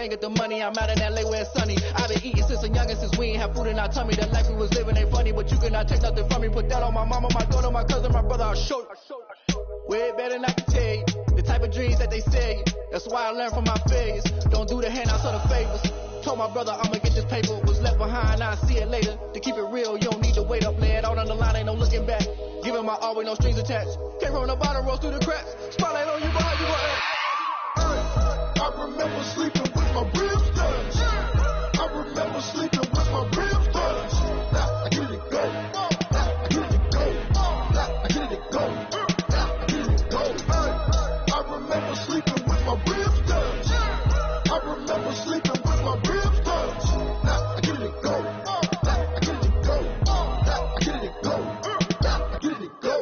ain't get the money. I'm out in LA where it's sunny. I've been eating since a youngin', since we ain't have food in our tummy. The life we was living ain't funny, but you cannot take nothing from me. Put that on my mama, my daughter, my cousin, my brother, I'll show you. Way better than I can tell you. The type of dreams that they sell you. That's why I learned from my failures. Don't do the handouts or the favors. Told my brother I'ma get this paper. Was left behind, I'll see it later. To keep it real, you don't need to wait up. Lay it out on the line, ain't no looking back. Giving my all with no strings attached. Came from the bottom, roll through the cracks. Spotlight on you, boy, you gon' I remember sleeping with my ribs touched. I remember sleeping with my ribs touched. Now I get it go. Now I get it go. Now I get it go. Now I get it go. I remember sleeping with my ribs touched. I remember sleeping with my ribs touched. Now I get it go. Now I get it go. Now I get it go. Now I get it go.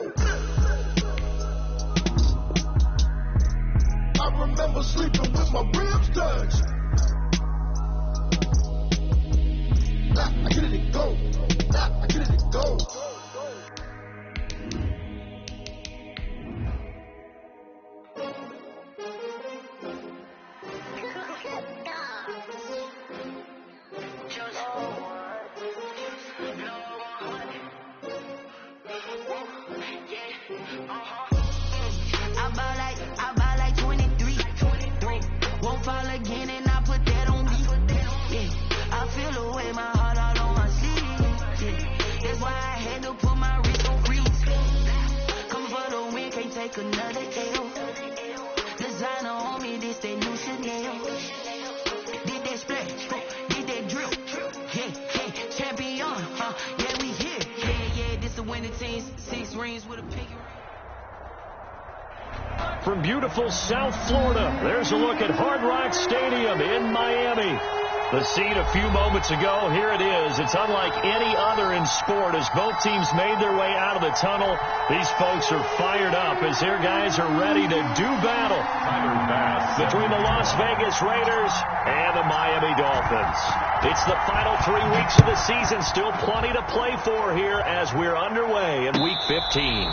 I remember sleeping with my ribs touched. Now I get it go. Now I get it go. I buy like 23. Won't fall again and I put that on me. Yeah, I feel the way my heart out on my sleeve. Yeah, that's why I had to put my wrist on freeze. Come for the win, can't take another L. Designer on me, this that new Chanel. Did that splash, did that drill. Yeah, champion, yeah, we here. Yeah, this a winning team. 6 rings with a pinky ring. From beautiful South Florida, there's a look at Hard Rock Stadium in Miami. The scene a few moments ago, here it is. It's unlike any other in sport as both teams made their way out of the tunnel. These folks are fired up as their guys are ready to do battle between the Las Vegas Raiders and the Miami Dolphins. It's the final 3 weeks of the season. Still plenty to play for here as we're underway in Week 15.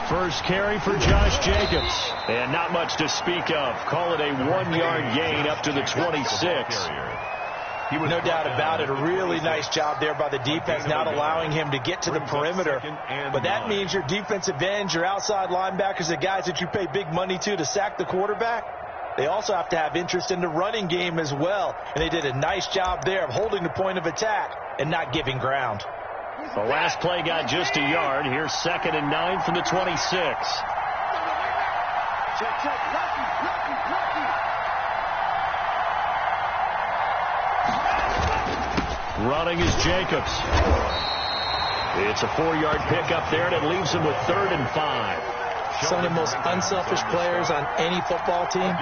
First carry for Josh Jacobs. And not much to speak of. Call it a 1-yard gain up to the 26. No doubt about it. A really nice job there by the defense, not allowing him to get to the perimeter. But that means your defensive ends, your outside linebackers, the guys that you pay big money to sack the quarterback, they also have to have interest in the running game as well. And they did a nice job there of holding the point of attack and not giving ground. The last play got just a yard. Here's 2nd and 9 from the 26. Running is Jacobs. It's a 4-yard pickup there, and it leaves him with 3rd and 5. Some of the most unselfish players on any football team,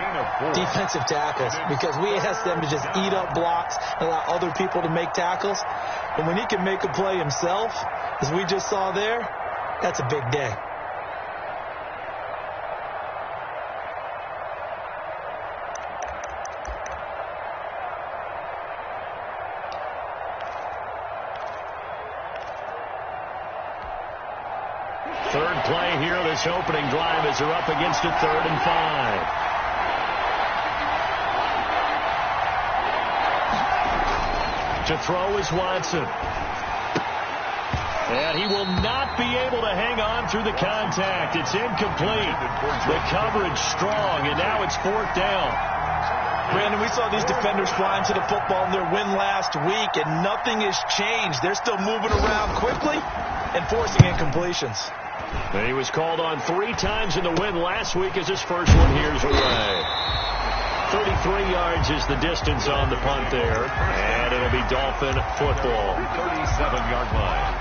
defensive tackles, because we ask them to just eat up blocks and allow other people to make tackles. And when he can make a play himself, as we just saw there, that's a big day. Third play here, this opening drive as they're up against it, 3rd and 5. To throw is Watson. And he will not be able to hang on through the contact. It's incomplete. The coverage strong, and now it's 4th down. Brandon, we saw these defenders flying to the football in their win last week, and nothing has changed. They're still moving around quickly and forcing incompletions. And he was called on 3 times in the win last week as his first one here's away. 33 yards is the distance on the punt there. And it'll be Dolphin football. 37-yard line.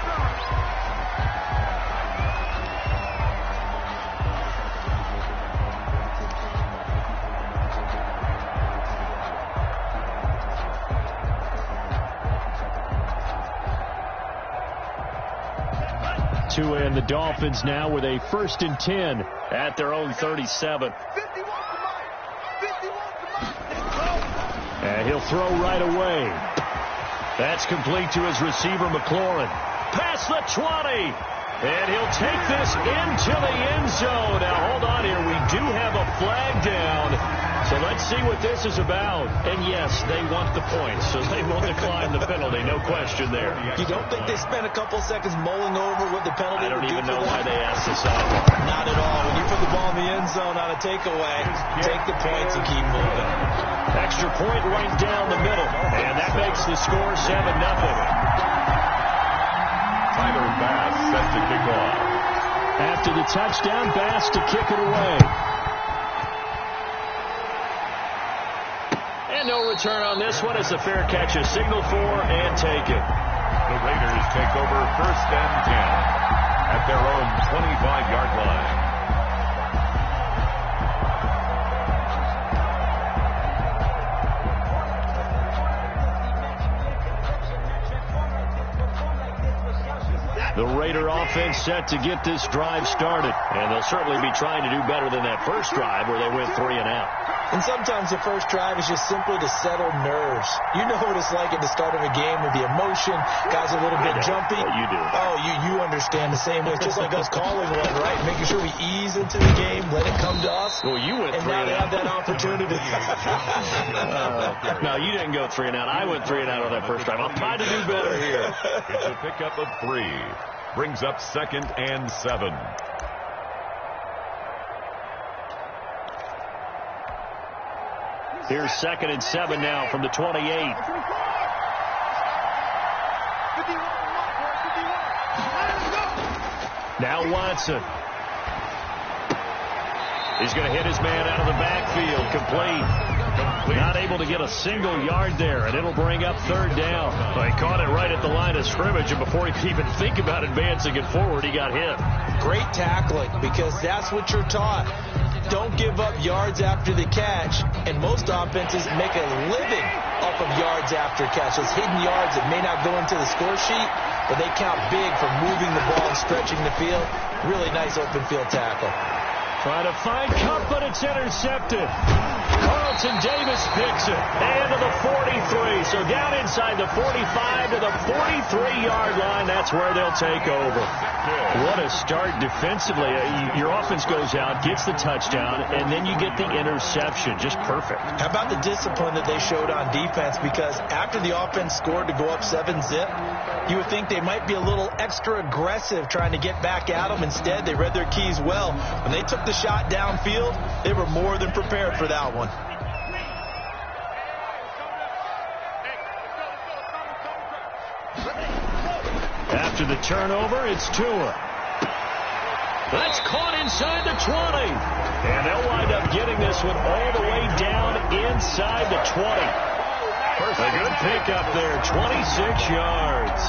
to end. The Dolphins now with a 1st and 10 at their own 37. And he'll throw right away. That's complete to his receiver, McLaurin. Past the 20. And he'll take this into the end zone. Now, hold on here. We do have a flag down. So let's see what this is about. And, yes, they want the points, so they will decline the penalty. No question there. You don't think they spent a couple seconds mulling over what the penalty would do? I don't even know why they asked this out. Not at all. When you put the ball in the end zone on a takeaway, take the points and keep moving. Extra point right down the middle. And that makes the score 7-0. Tyler Bass set to kick off. After the touchdown, Bass to kick it away. And no return on this one. It's a fair catch, a signal for, and take it. The Raiders take over 1st and 10 at their own 25-yard line. The Raider offense set to get this drive started. And they'll certainly be trying to do better than that first drive where they went 3 and out. And sometimes the first drive is just simply to settle nerves. You know what it's like at the start of a game with the emotion. Guys a little bit jumpy. You do. Oh, you understand the same way. It's just like us calling one, right? Making sure we ease into the game, let it come to us. Well, you went 3 and out. And now they have that opportunity. No, you didn't go 3 and out. I went 3 and out on that first drive. I'm trying to do better here. It's a pickup of 3. Brings up 2nd and 7. Here's 2nd and 7 now from the 28. Now Watson. He's going to hit his man out of the backfield. Complete. Not able to get a single yard there, and it'll bring up 3rd down. Well, he caught it right at the line of scrimmage, and before he could even think about advancing it forward, he got hit. Great tackling, because that's what you're taught. Don't give up yards after the catch, and most offenses make a living off of yards after catch. Those hidden yards that may not go into the score sheet, but they count big for moving the ball and stretching the field. Really nice open field tackle. Trying to find Cup, but it's intercepted. Carlton Davis picks it. And to the 43. So down inside the 45 to the 43-yard line. That's where they'll take over. What a start defensively. Your offense goes out, gets the touchdown, and then you get the interception. Just perfect. How about the discipline that they showed on defense? Because after the offense scored to go up 7-zip, you would think they might be a little extra aggressive trying to get back at them. Instead, they read their keys well. When they took the shot downfield, they were more than prepared for that one. After the turnover, it's Tua. That's caught inside the 20. And they'll wind up getting this one all the way down inside the 20. A good pickup there, 26 yards.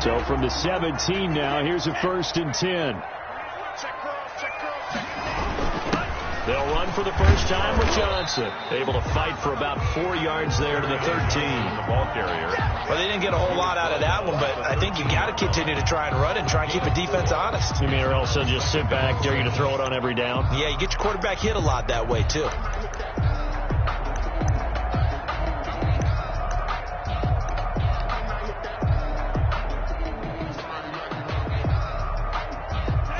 So from the 17 now, here's a 1st and 10. They'll run for the first time with Johnson. Able to fight for about 4 yards there to the 13. The ball carrier. Well, they didn't get a whole lot out of that one, but I think you got to continue to try and run and try and keep a defense honest. You mean, or else they'll just sit back, dare you to throw it on every down? Yeah, you get your quarterback hit a lot that way, too.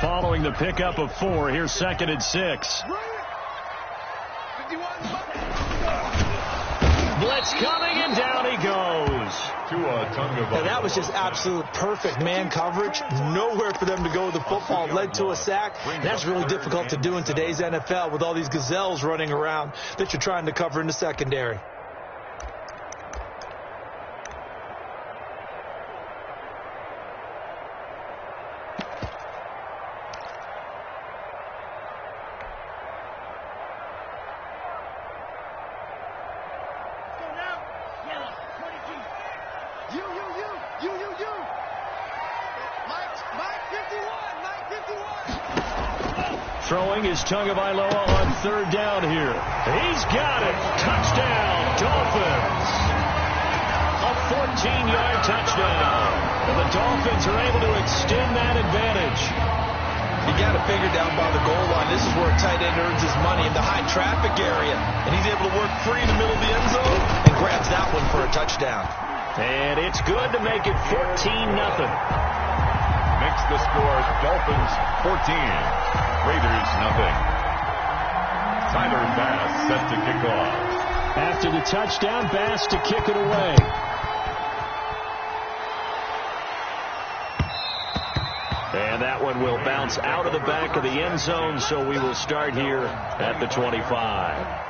Following the pickup of 4, here's 2nd and 6. Blitz coming, and down he goes. And that was just absolute perfect man coverage. Nowhere for them to go with the football. Led to a sack. That's really difficult to do in today's NFL with all these gazelles running around that you're trying to cover in the secondary. Throwing is Tagovailoa on third down here. He's got it. Touchdown, Dolphins. A 14-yard touchdown. And the Dolphins are able to extend that advantage. You got to figure down by the goal line. This is where a tight end earns his money in the high traffic area. And he's able to work free in the middle of the end zone and grabs that one for a touchdown. And it's good to make it 14-0. Makes the score Dolphins 14, Raiders nothing. Tyler Bass set to kick off. After the touchdown, Bass to kick it away. And that one will bounce out of the back of the end zone, so we will start here at the 25.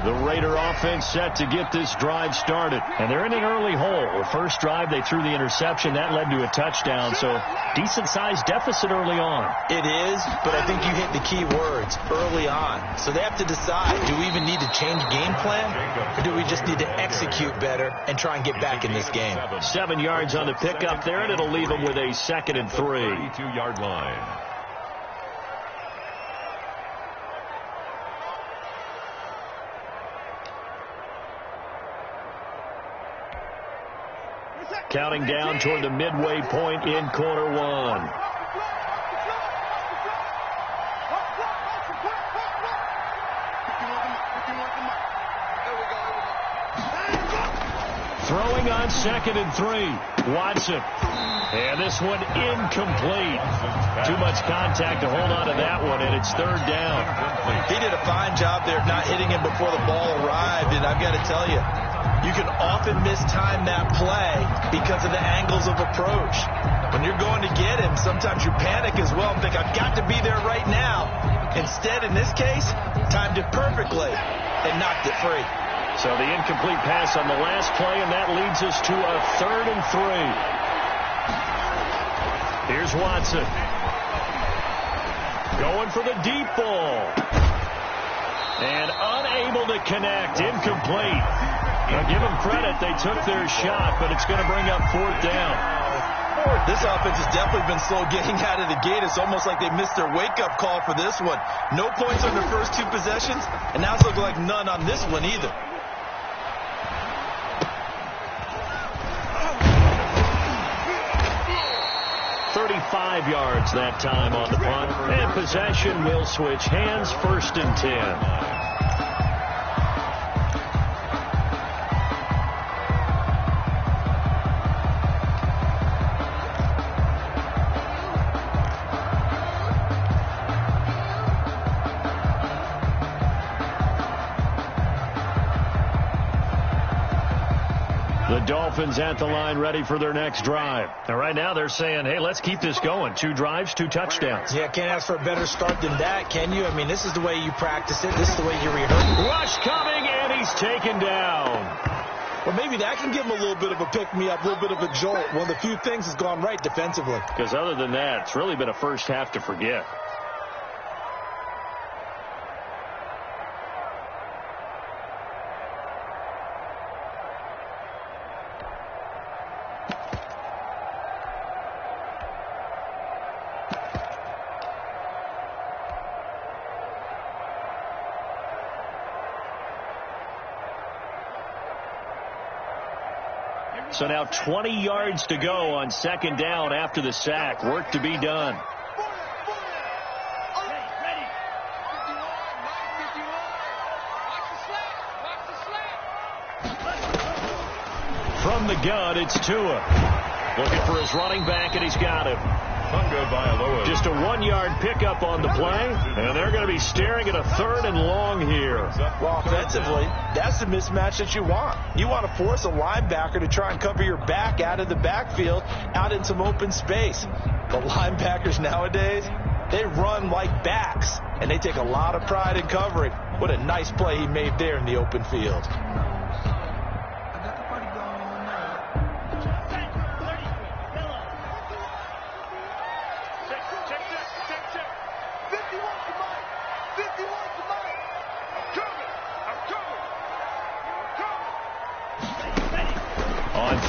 The Raider offense set to get this drive started. And they're in an early hole. The first drive, they threw the interception. That led to a touchdown. So decent-sized deficit early on. It is, but I think you hit the key words, early on. So they have to decide, do we even need to change game plan? Or do we just need to execute better and try and get back in this game? 7 yards on the pickup there, and it'll leave them with a 2nd and 3. 32-yard line. Counting down toward the midway point in quarter one. Throwing on 2nd and 3. Watson. And this one incomplete. Too much contact to hold on to that one, and it's 3rd down. He did a fine job there of not hitting him before the ball arrived, and I've got to tell you, you can often mistime that play because of the angles of approach. When you're going to get him, sometimes you panic as well and think, I've got to be there right now. Instead, in this case, timed it perfectly and knocked it free. So the incomplete pass on the last play, and that leads us to a 3rd and 3. Here's Watson. Going for the deep ball. And unable to connect. Incomplete. Now give them credit. They took their shot, but it's going to bring up 4th down. This offense has definitely been slow getting out of the gate. It's almost like they missed their wake-up call for this one. No points on their first 2 possessions, and now it's looking like none on this one either. .35 yards that time on the punt. And possession will switch hands, 1st and 10. The Dolphins at the line ready for their next drive. And right now they're saying, hey, let's keep this going. 2 drives, 2 touchdowns. Yeah, can't ask for a better start than that, can you? I mean, this is the way you practice it. This is the way you rehearse. Rush coming, and he's taken down. Well, maybe that can give him a little bit of a pick-me-up, a little bit of a jolt. One of the few things has gone right defensively. Because other than that, it's really been a first half to forget. So now 20 yards to go on 2nd down after the sack. Work to be done. From the gun, it's Tua. Looking for his running back, and he's got him. Just a 1-yard pickup on the play, and they're going to be staring at a 3rd and long here. Well, offensively, that's the mismatch that you want. You want to force a linebacker to try and cover your back out of the backfield, out in some open space. The linebackers nowadays, they run like backs, and they take a lot of pride in covering. What a nice play he made there in the open field.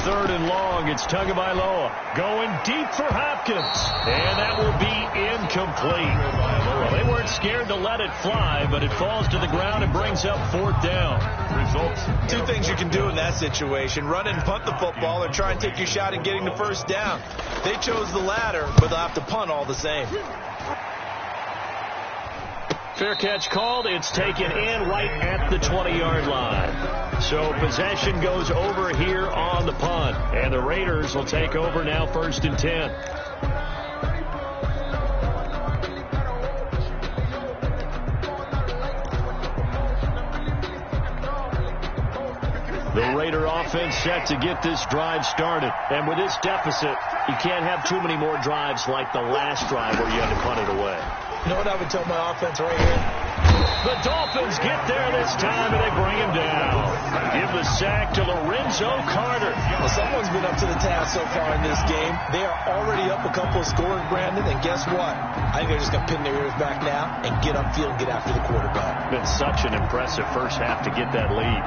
3rd and long. It's Tagovailoa going deep for Hopkins. And that will be incomplete. Well, they weren't scared to let it fly, but it falls to the ground and brings up 4th down. Results. 2 things you can do in that situation. Run and punt the football or try and take your shot at getting the 1st down. They chose the latter, but they'll have to punt all the same. Fair catch called. It's taken in right at the 20-yard line. So possession goes over here on the punt. And the Raiders will take over now 1st and 10. The Raider offense set to get this drive started. And with this deficit, you can't have too many more drives like the last drive where you had to punt it away. You know what I would tell my offense right here? The Dolphins get there this time, and they bring him down. Give the sack to Lorenzo Carter. Well, someone's been up to the task so far in this game. They are already up a couple of scores, Brandon, and guess what? I think they're just going to pin their ears back now and get upfield and get after the quarterback. Been such an impressive first half to get that lead.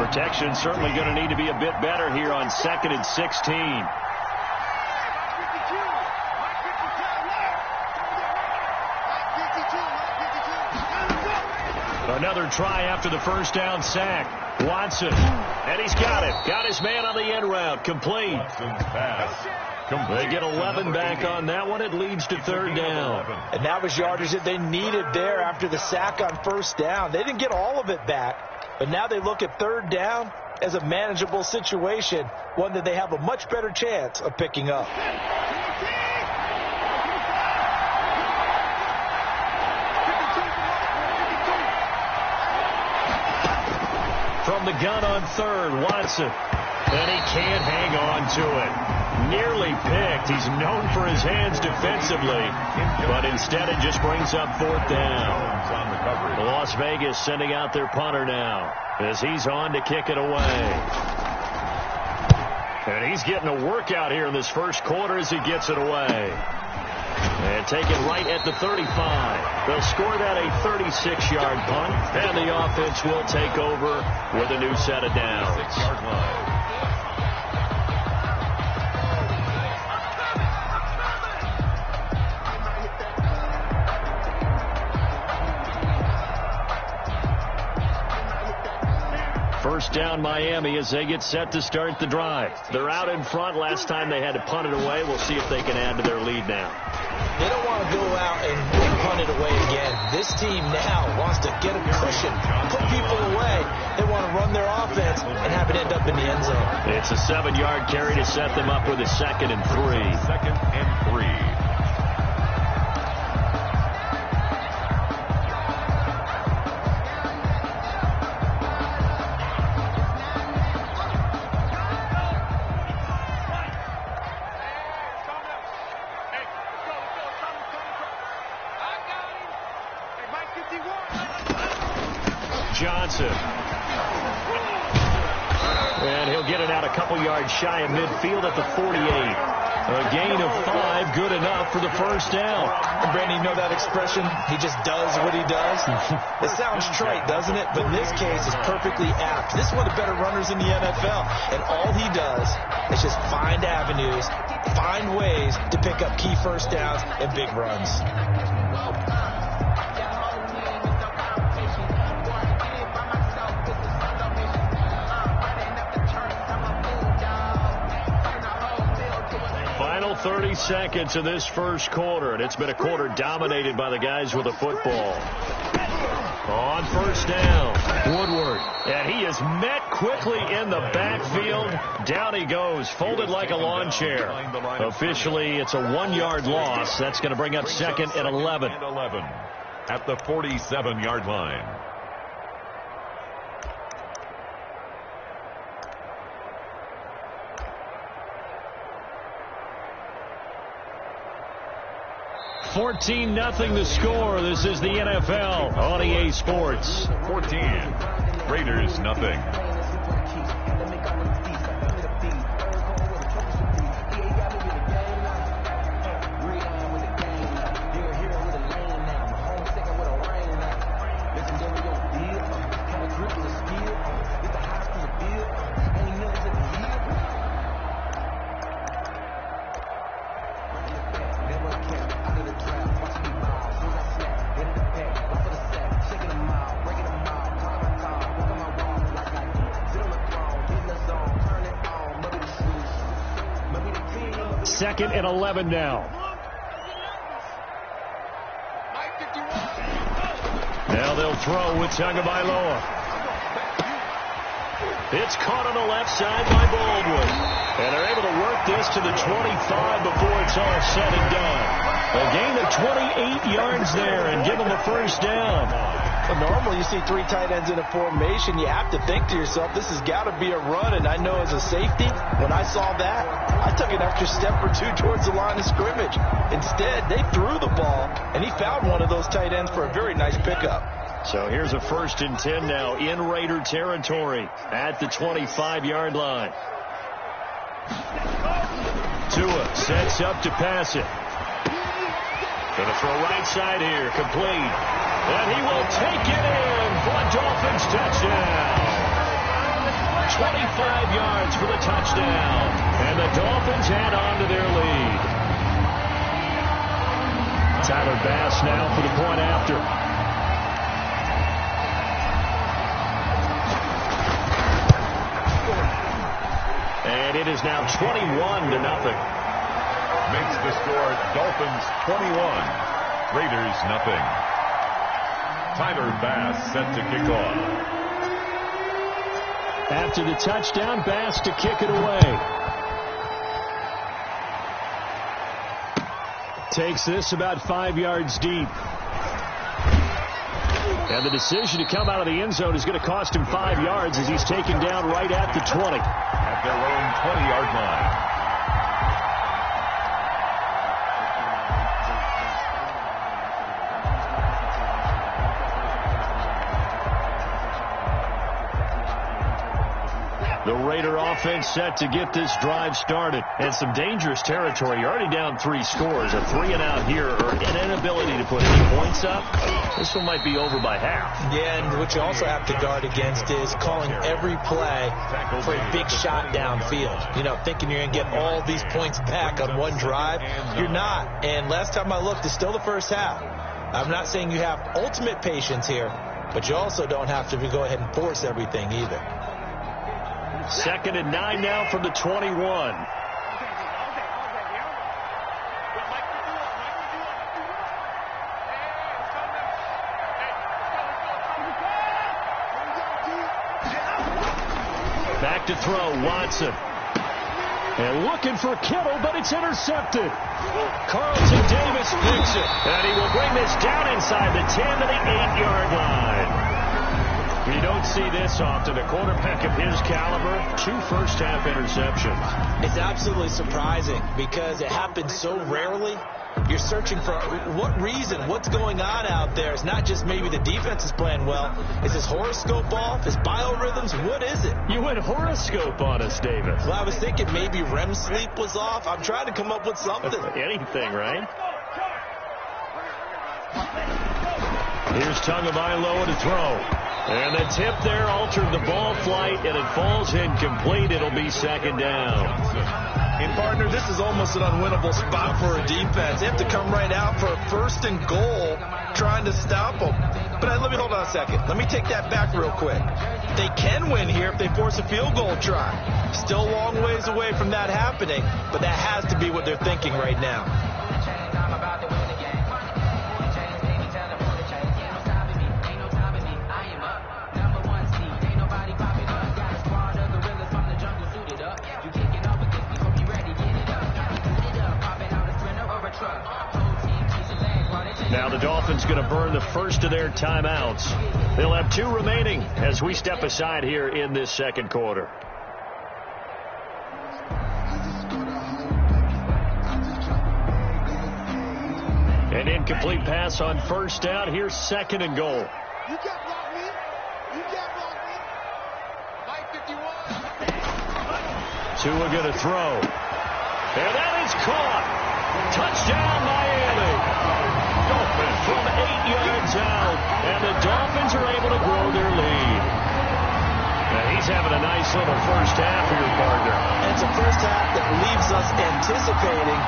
Protection certainly going to need to be a bit better here on 2nd and 16. Another try after the 1st down sack. Watson. And he's got it. Got his man on the end route. Complete. Watson's pass. Complete. They get 11 back on that one. It leads to 3rd down. And that was yardage that they needed there after the sack on 1st down. They didn't get all of it back, but now they look at 3rd down as a manageable situation, one that they have a much better chance of picking up. From the gun on 3rd, Watson. And he can't hang on to it. Nearly picked. He's known for his hands defensively, but instead it just brings up 4th down. Las Vegas sending out their punter now as he's on to kick it away. And he's getting a workout here in this 1st quarter as he gets it away. And take it right at the 35. They'll score that a 36-yard punt, and the offense will take over with a new set of downs. 6-yard line. First down Miami as they get set to start the drive. They're out in front. Last time they had to punt it away. We'll see if they can add to their lead now. They don't want to go out and punt it away again. This team now wants to get a cushion, put people away. They want to run their offense and have it end up in the end zone. It's a 7-yard carry to set them up with a 2nd and 3. 2nd and 3. Johnson. And he'll get it out a couple yards shy of midfield at the 48. A gain of 5, good enough for the 1st down. And Brandon, you know that expression? He just does what he does. It sounds trite, doesn't it? But in this case, it's perfectly apt. This is one of the better runners in the NFL. And all he does is just find avenues, find ways to pick up key 1st downs and big runs. Final 30 seconds of this 1st quarter, and it's been a quarter dominated by the guys with the football. On 1st down, Woodward, and he is met quickly in the backfield. Down he goes, folded like a lawn chair. Officially, it's a 1-yard loss. That's going to bring up 2nd and 11. At the 47-yard line. $14-0 the score. This is the NFL on EA Sports. 14. Raiders nothing. 2nd and 11 now. Now they'll throw with Tagovailoa. It's caught on the left side by Baldwin. And they're able to work this to the 25 before it's all said and done. A gain of 28 yards there and give them a first down. Well, normally you see 3 tight ends in a formation. You have to think to yourself, this has got to be a run. And I know as a safety, when I saw that, I took an extra step or 2 towards the line of scrimmage. Instead, they threw the ball, and he found one of those tight ends for a very nice pickup. So here's a 1st and 10 now in Raider territory at the 25-yard line. Tua sets up to pass it. Going to throw right side here, complete. And he will take it in for a Dolphins touchdown. 25 yards for the touchdown. And the Dolphins add on to their lead. Tyler Bass now for the point after. And it is now 21-0. Makes the score Dolphins 21, Raiders nothing. Tyler Bass set to kick off. After the touchdown, Bass to kick it away. Takes this about 5 yards deep. And the decision to come out of the end zone is going to cost him 5 yards as he's taken down right at the 20. At their own 20-yard line. The Raider offense set to get this drive started. And some dangerous territory. You're already down 3 scores. A 3-and-out here or an inability to put any points up. This one might be over by half. Yeah, and what you also have to guard against is calling every play for a big shot downfield. You know, thinking you're going to get all these points back on one drive. You're not. And last time I looked, it's still the first half. I'm not saying you have ultimate patience here, but you also don't have to go ahead and force everything either. 2nd and 9 now from the 21. Back to throw, Watson. And looking for Kittle, but it's intercepted. Carlton Davis picks it. And he will bring this down inside the 10 to the 8-yard line. You don't see this often. A quarterback of his caliber, 2 first-half interceptions. It's absolutely surprising because it happens so rarely. You're searching for what reason, what's going on out there. It's not just maybe the defense is playing well. Is his horoscope off? His biorhythms? What is it? You went horoscope on us, David. Well, I was thinking maybe REM sleep was off. I'm trying to come up with something. Anything, right? Here's Tagovailoa to throw. And the tip there altered the ball flight, and it falls incomplete. It'll be 2nd down. And, partner, this is almost an unwinnable spot for a defense. They have to come right out for a 1st and goal trying to stop them. But let me hold on a second. Let me take that back real quick. They can win here if they force a field goal try. Still a long ways away from that happening, but that has to be what they're thinking right now. Now the Dolphins going to burn the first of their timeouts. They'll have 2 remaining as we step aside here in this 2nd quarter. An incomplete pass on 1st down. Here's 2nd and goal. You can't block me. You can't block me. Mike 51. Tua going to throw. And that is caught. Touchdown, Miami. Dolphins from 8 yards out. And the Dolphins are able to grow their lead. Now he's having a nice little first half here, partner. And it's a first half that leaves us anticipating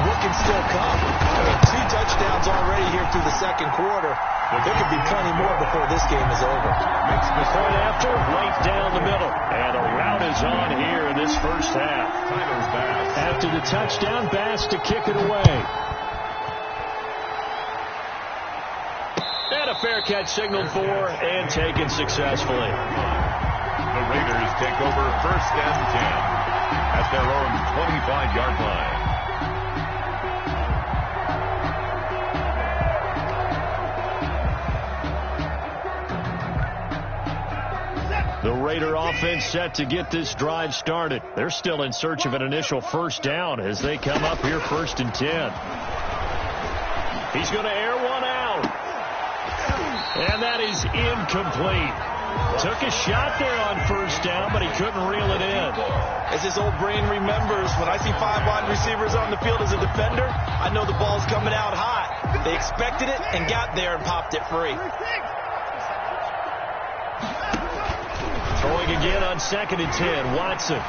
what can still come. I mean, 2 touchdowns already here through the second quarter. There could be plenty more before this game is over. Point after, right down the middle. And a rout is on here in this first half. After the touchdown, Bass to kick it away. And a fair catch signaled for and taken successfully. The Raiders take over 1st and 10 at their own 25-yard line. The Raider offense set to get this drive started. They're still in search of an initial first down as they come up here 1st and 10. He's going to air one out. And that is incomplete. Took a shot there on first down, but he couldn't reel it in. As his old brain remembers, when I see 5 wide receivers on the field as a defender, I know the ball's coming out hot. They expected it and got there and popped it free. Throwing again on 2nd and 10, Watson.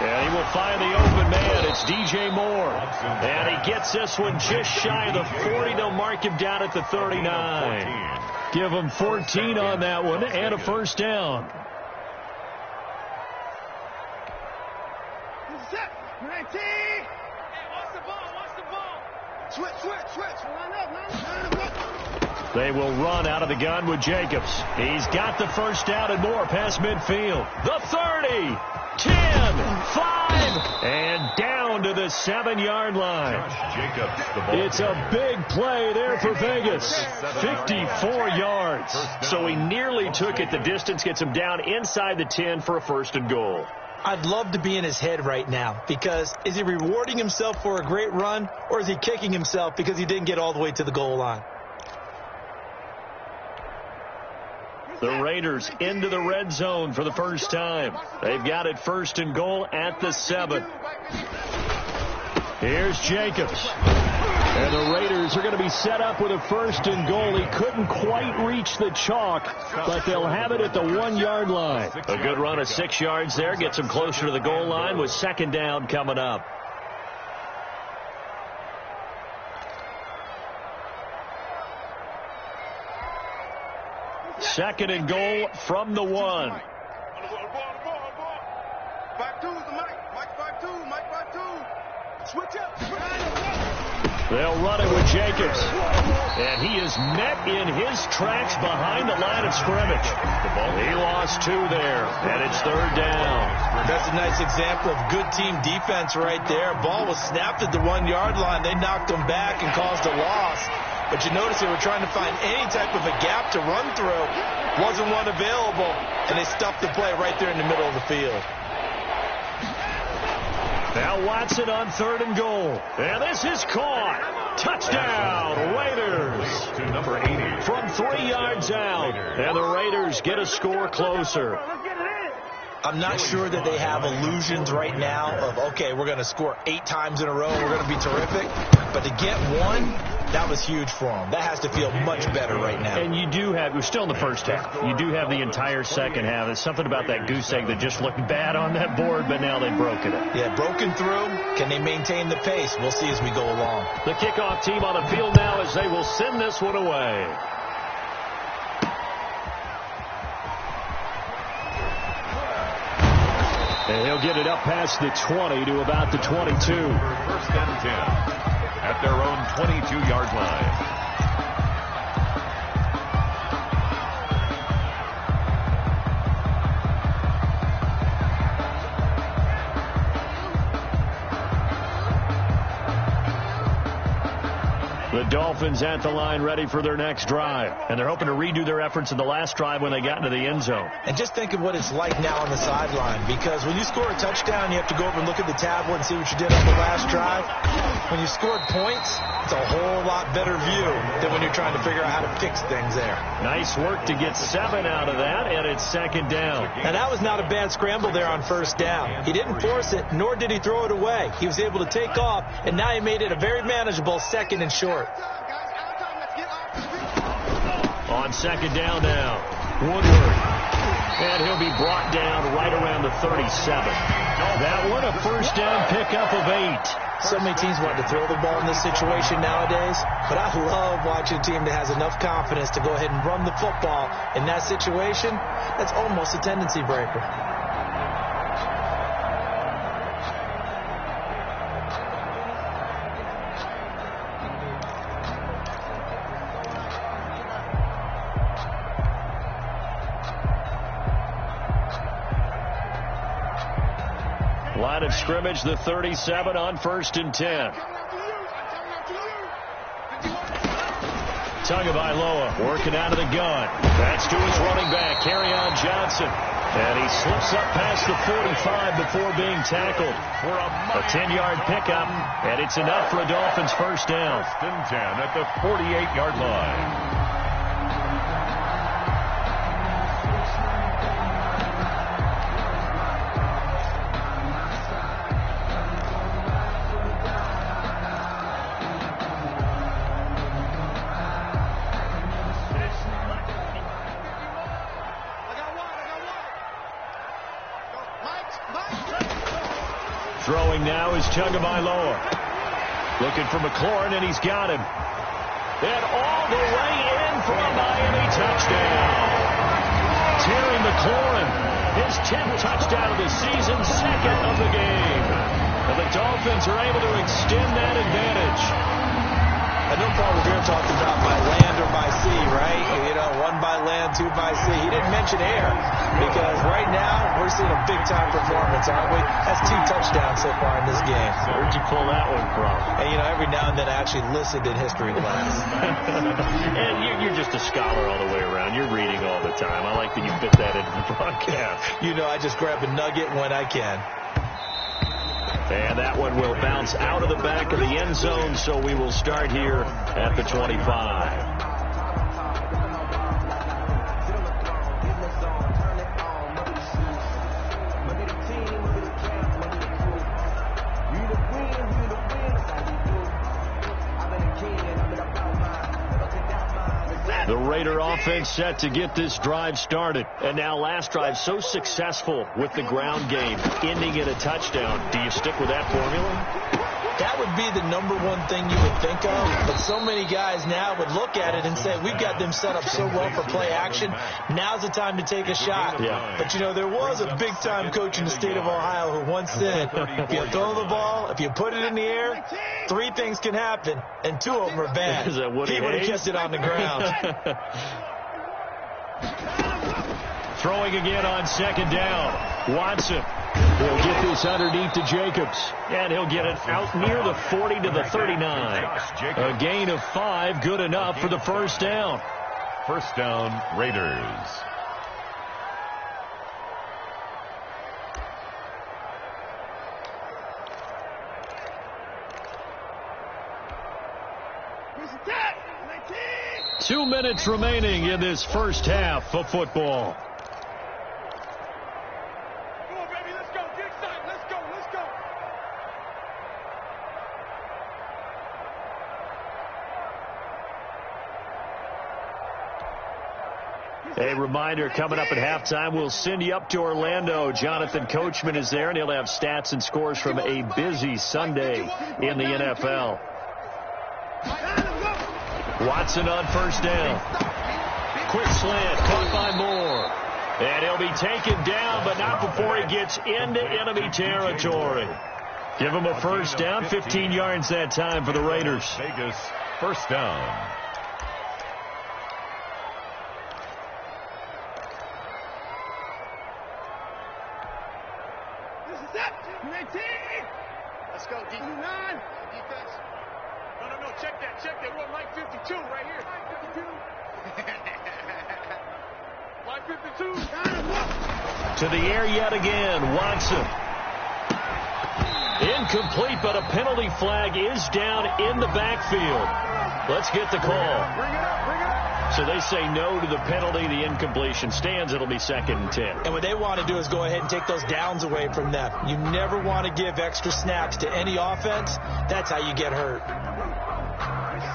And he will find the open man. It's DJ Moore. And he gets this one just shy of the 40. They'll mark him down at the 39. Give him 14 on that one and a first down. Watch the ball. Switch. Line up. They will run out of the gun with Jacobs. He's got the first down and more past midfield. The 30, 10, 5, and down to the 7-yard line. It's a big play there for Vegas. 54 yards. So he nearly took it the distance, gets him down inside the 10 for a 1st and goal. I'd love to be in his head right now, because is he rewarding himself for a great run, or is he kicking himself because he didn't get all the way to the goal line? The Raiders into the red zone for the first time. They've got it 1st and goal at the 7. Here's Jacobs. And the Raiders are going to be set up with a 1st and goal. He couldn't quite reach the chalk, but they'll have it at the 1-yard line. A good run of 6 yards there gets him closer to the goal line with 2nd down coming up. Second and goal from the 1. Back two, Mike 5-2. Switch up. They'll run it with Jacobs. And he is met in his tracks behind the line of scrimmage. He lost 2 there, and it's 3rd down. That's a nice example of good team defense right there. Ball was snapped at the 1-yard line. They knocked him back and caused a loss. But you notice they were trying to find any type of a gap to run through. Wasn't one available, and they stuffed the play right there in the middle of the field. Now Watson on 3rd and goal. And this is caught. Touchdown, Raiders. To number 80. From 3 yards out. And the Raiders get a score closer. I'm not sure that they have illusions right now of, okay, we're going to score 8 times in a row and we're going to be terrific. But to get 1, that was huge for them. That has to feel much better right now. And you do have, we're still in the first half. You do have the entire second half. There's something about that goose egg that just looked bad on that board, but now they've broken it. Yeah, broken through. Can they maintain the pace? We'll see as we go along. The kickoff team on the field now as they will send this one away. And he'll get it up past the 20 to about the 22. 1st and 10 at their own 22-yard line. The Dolphins at the line ready for their next drive. And they're hoping to redo their efforts in the last drive when they got into the end zone. And just think of what it's like now on the sideline, because when you score a touchdown, you have to go over and look at the tablet and see what you did on the last drive. When you scored points, it's a whole lot better view than when you're trying to figure out how to fix things there. Nice work to get 7 out of that, and it's 2nd down. And that was not a bad scramble there on 1st down. He didn't force it, nor did he throw it away. He was able to take off, and now he made it a very manageable 2nd and short. On 2nd down now. Woodward. And he'll be brought down right around the 37. That one, a first down pickup of 8. So many teams want to throw the ball in this situation nowadays, but I love watching a team that has enough confidence to go ahead and run the football in that situation. That's almost a tendency breaker. Line of scrimmage, the 37 on 1st and 10. Tagovailoa working out of the gun. That's to his running back, Kerryon Johnson. And he slips up past the 45 before being tackled for a 10-yard pickup. And it's enough for a Dolphins first down. 1st and 10 at the 48-yard line. Throwing now is Tagovailoa. Looking for McLaurin, and he's got him. And all the way in for a Miami touchdown. Terry McLaurin, his 10th touchdown of the season, 2nd of the game. And the Dolphins are able to extend that advantage. I know Paul Revere talked about by land or by sea, right? You know, 1 by land, 2 by sea. He didn't mention air because right now we're seeing a big-time performance, aren't we? That's 2 touchdowns so far in this game. Where'd you pull that one from? And, you know, every now and then I actually listened in history class. And you're just a scholar all the way around. You're reading all the time. I like that you fit that into the broadcast. You know, I just grab a nugget when I can. And that one will bounce out of the back of the end zone, so we will start here at the 25. The Raider offense set to get this drive started. And now last drive so successful with the ground game, ending in a touchdown. Do you stick with that formula? That would be the #1 thing you would think of, but so many guys now would look at it and say, we've got them set up so well for play action, now's the time to take a shot. Yeah. But, you know, there was a big-time coach in the state of Ohio who once said, if you throw the ball, if you put it in the air, 3 things can happen, and 2 of them are bad. Is that Woody He would have Hayes? kept it on the ground. Throwing again on 2nd down. Watson. He'll get this underneath to Jacobs. And he'll get it out near the 40 to the 39. A gain of 5, good enough for the first down. 1st down, Raiders. Two minutes remaining in this first half of football. A reminder, coming up at halftime, we'll send you up to Orlando. Jonathan Coachman is there, and he'll have stats and scores from a busy Sunday in the NFL. Watson on first down. Quick slant, caught by Moore. And he'll be taken down, but not before he gets into enemy territory. Give him a first down, 15 yards that time for the Raiders. Vegas, 1st down. Let's go, D9. Defense. No. Check that. We're on line 52 right here. Line 52. To the air yet again. Watson. Incomplete, but a penalty flag is down in the backfield. Let's get the call. Bring it up. So they say no to the penalty. The incompletion stands. It'll be 2nd and 10. And what they want to do is go ahead and take those downs away from them. You never want to give extra snaps to any offense. That's how you get hurt.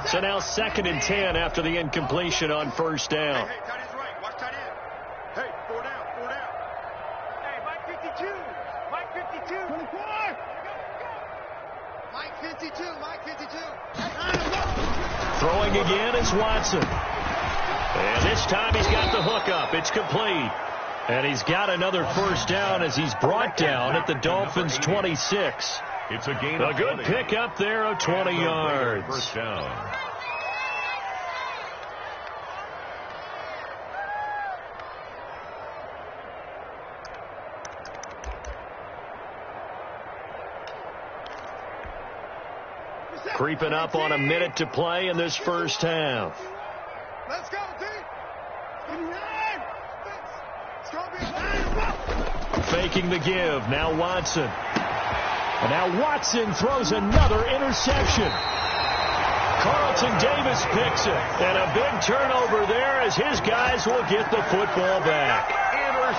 So now 2nd and 10 after the incompletion on first down. Hey, tight end's right. Watch tight end. Throwing again is Watson. And this time he's got the hook up. It's complete. And he's got another first down as he's brought down at the Dolphins' 26. It's a gain. A good pickup there of 20 yards. First down. Creeping up on a minute to play in this first half. Let's go, D. Faking the give. Now Watson. And now Watson throws another interception. Carlton Davis picks it. And a big turnover there as his guys will get the football back.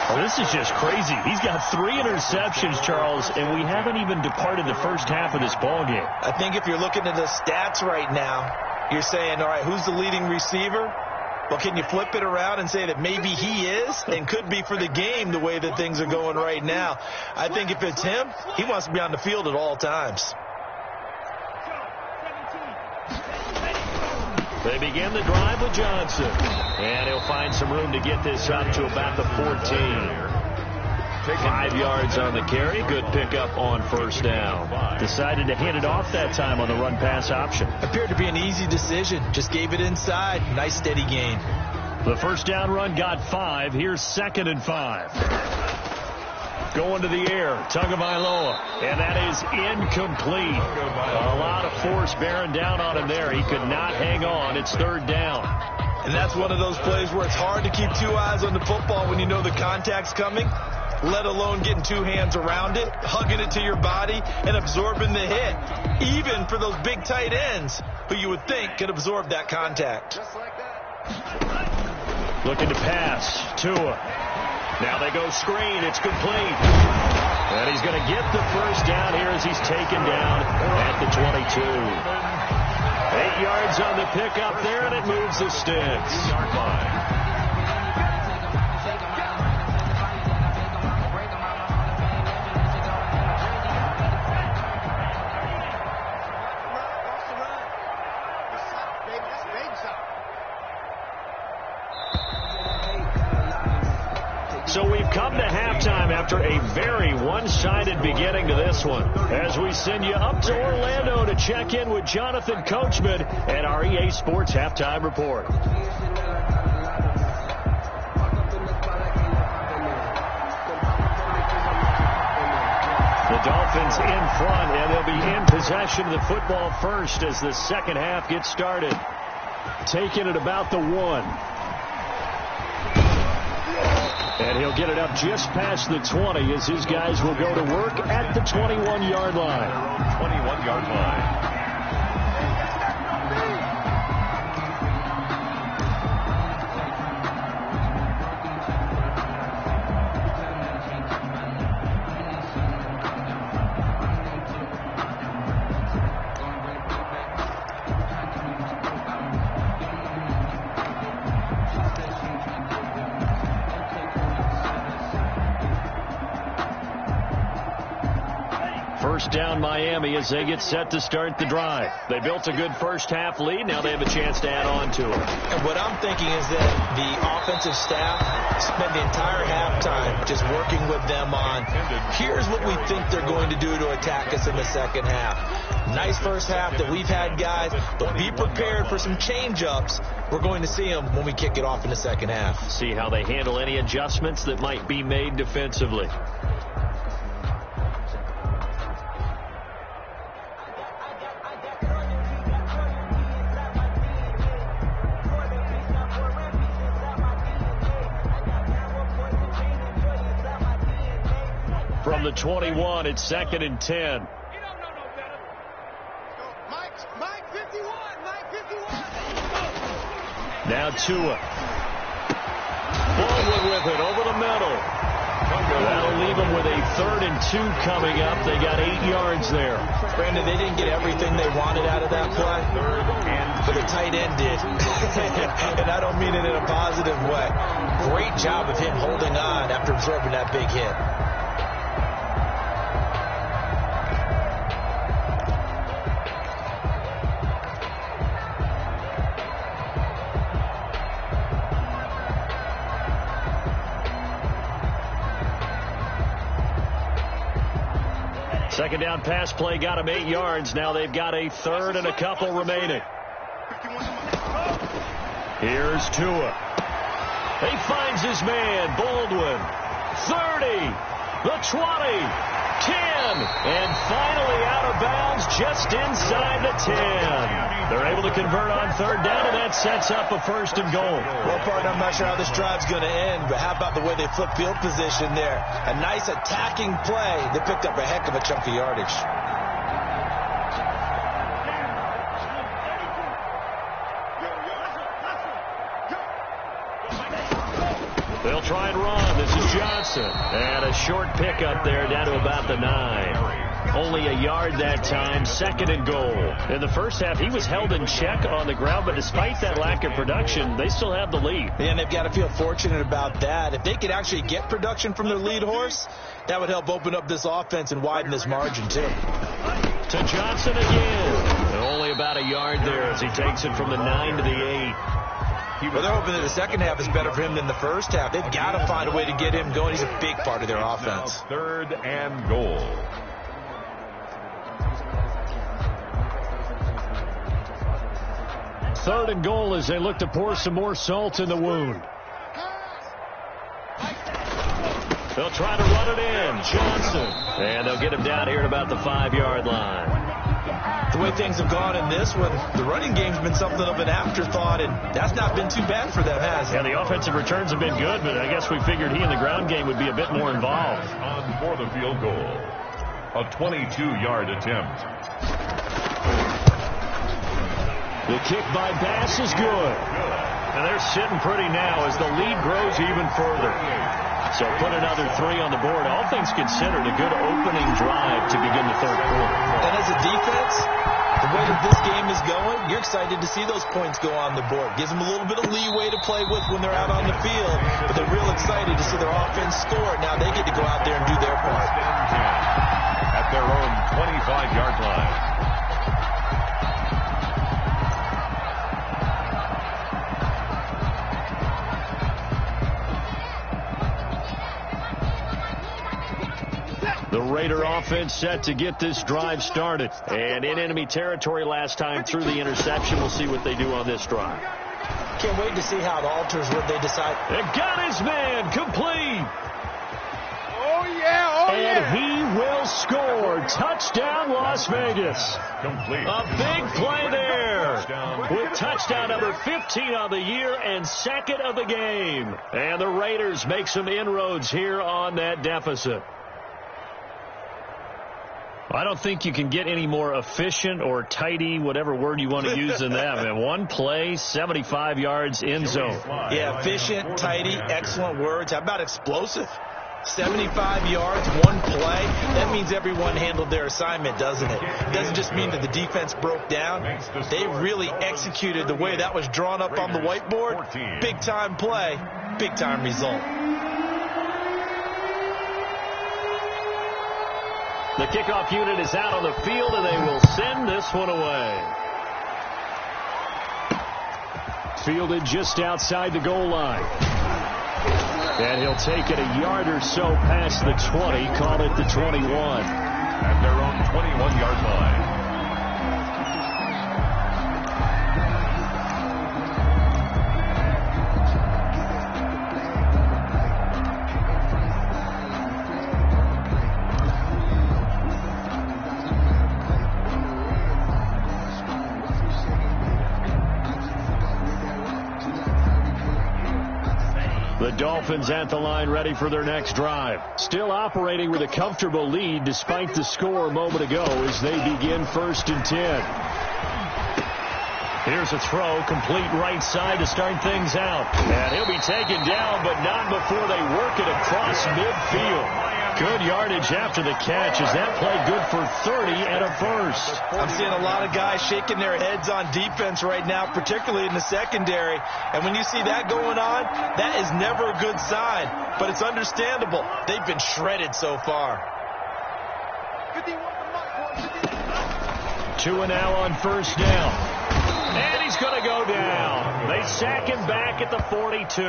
Oh, this is just crazy. He's got 3 interceptions, Charles, and we haven't even departed the first half of this ballgame. I think if you're looking at the stats right now, you're saying, all right, who's the leading receiver? Well, can you flip it around and say that maybe he is and could be for the game the way that things are going right now? I think if it's him, he wants to be on the field at all times. They begin the drive with Johnson. And he'll find some room to get this up to about the 14. 5 yards on the carry. Good pickup on first down. Decided to hand it off that time on the run-pass option. Appeared to be an easy decision. Just gave it inside. Nice steady gain. The first down run got 5. Here's 2nd and 5. Going to the air. Tagovailoa. And that is incomplete. A lot of force bearing down on him there. He could not hang on. It's 3rd down. And that's one of those plays where it's hard to keep 2 eyes on the football when you know the contact's coming, let alone getting 2 hands around it, hugging it to your body, and absorbing the hit. Even for those big tight ends who you would think could absorb that contact. Looking to pass. Tua. Now they go screen. It's complete. And he's going to get the first down here as he's taken down at the 22. 8 yards on the pickup there, and it moves the sticks. 2-yard line. So we've come to halftime after a very one-sided beginning to this one. As we send you up to Orlando to check in with Jonathan Coachman and our EA Sports Halftime Report. The Dolphins in front, and they'll be in possession of the football first as the second half gets started. Taking it about the 1. And he'll get it up just past the 20 as his guys will go to work at the 21-yard line. 21-yard line. First down Miami as they get set to start the drive. They built a good first half lead. Now they have a chance to add on to it. And what I'm thinking is that the offensive staff spent the entire halftime just working with them on, here's what we think they're going to do to attack us in the second half. Nice first half that we've had, guys, but be prepared for some change-ups. We're going to see them when we kick it off in the second half. See how they handle any adjustments that might be made defensively. From the 21, it's 2nd and 10. Mike 51. Now Tua. Baldwin with it over the middle. That'll leave them with a 3rd and 2 coming up. They got 8 yards there. Brandon, they didn't get everything they wanted out of that play, but the tight end did. And I don't mean it in a positive way. Great job of him holding on after absorbing that big hit. Second down pass play got him 8 yards. Now they've got a third and a couple remaining. Here's Tua. He finds his man, Baldwin. 30, the 20, 10, and finally out of bounds just inside the 10. They're able to convert on third down, and that sets up a first and goal. Well, partner, I'm not sure how this drive's going to end, but how about the way they flip field position there? A nice attacking play. They picked up a heck of a chunk of yardage. They'll try and run. This is Johnson. And a short pickup there down to about the 9. Only a yard that time, second and goal. In the first half, he was held in check on the ground, but despite that lack of production, they still have the lead. And they've got to feel fortunate about that. If they could actually get production from their lead horse, that would help open up this offense and widen this margin, too. To Johnson again. And only about a yard there as he takes it from the 9 to the 8. Well, they're hoping that the second half is better for him than the first half. They've got to find a way to get him going. He's a big part of their offense. Third and goal. Third and goal as they look to pour some more salt in the wound. They'll try to run it in. Johnson. And they'll get him down here at about the 5-yard line. The way things have gone in this one, the running game's been something of an afterthought, and that's not been too bad for them, has it? Yeah, the offensive returns have been good, but I guess we figured he in the ground game would be a bit more involved. On for the field goal. A 22-yard attempt. The kick by Bass is good. And they're sitting pretty now as the lead grows even further. So put another 3 on the board. All things considered, a good opening drive to begin the third quarter. And as a defense, the way that this game is going, you're excited to see those points go on the board. Gives them a little bit of leeway to play with when they're out on the field, but they're real excited to see their offense score. Now they get to go out there and do their part. At their own 25-yard line. The Raider offense set to get this drive started. And in enemy territory last time through the interception. We'll see what they do on this drive. Can't wait to see how it alters what they decide. And got his man complete. Oh, yeah, and he will score. Touchdown, Las Vegas. Complete. A big play there with touchdown number 15 on the year and second of the game. And the Raiders make some inroads here on that deficit. I don't think you can get any more efficient or tidy, whatever word you want to use in that. Man, one play, 75 yards, end zone. Yeah, efficient, tidy, excellent words. How about explosive? 75 yards, one play. That means everyone handled their assignment, doesn't it? It doesn't just mean that the defense broke down. They really executed the way that was drawn up on the whiteboard. Big-time play, big-time result. The kickoff unit is out on the field, and they will send this one away. Fielded just outside the goal line. And he'll take it a yard or so past the 20, call it the 21. At their own 21-yard line. The Dolphins at the line ready for their next drive. Still operating with a comfortable lead despite the score a moment ago as they begin 1st and 10. Here's a throw, complete right side to start things out. And he'll be taken down, but not before they work it across midfield. Good yardage after the catch. Is that play good for 30 and a first? I'm seeing a lot of guys shaking their heads on defense right now, particularly in the secondary. And when you see that going on, that is never a good sign. But it's understandable. They've been shredded so far. Tua now on 1st down. And he's going to go down. They sack him back at the 42.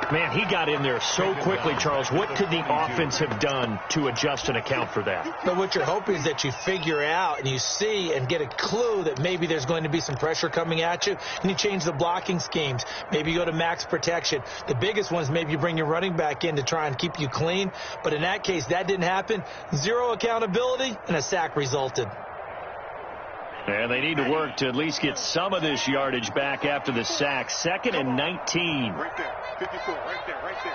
Man, he got in there so quickly, Charles. What could the offense have done to adjust and account for that? But what you're hoping is that you figure out and you see and get a clue that maybe there's going to be some pressure coming at you, and you change the blocking schemes. Maybe you go to max protection. The biggest one is maybe you bring your running back in to try and keep you clean. But in that case, that didn't happen. Zero accountability, and a sack resulted. And they need to work to at least get some of this yardage back after the sack. 2nd and 19. Right there. 54, right there, right there.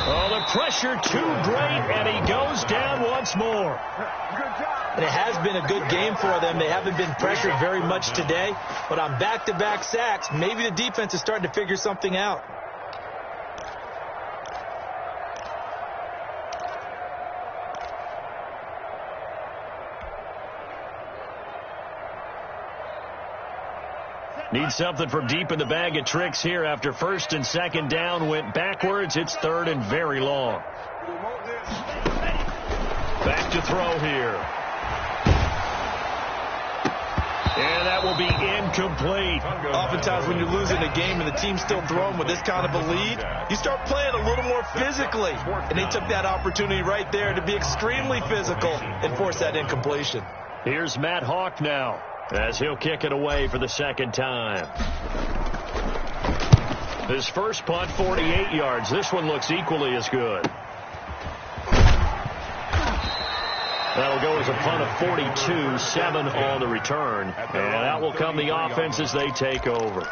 Oh, the pressure too great, and he goes down once more. And it has been a good game for them. They haven't been pressured very much today. But on back-to-back sacks, maybe the defense is starting to figure something out. Need something from deep in the bag of tricks here after 1st and 2nd down went backwards. It's 3rd and very long. Back to throw here. And that will be incomplete. Oftentimes when you're losing a game and the team's still throwing with this kind of a lead, you start playing a little more physically. And they took that opportunity right there to be extremely physical and force that incompletion. Here's Matt Hawk now, as he'll kick it away for the 2nd time. His first punt, 48 yards. This one looks equally as good. That'll go as a punt of 42, 7 on the return. And that will come the offense as they take over.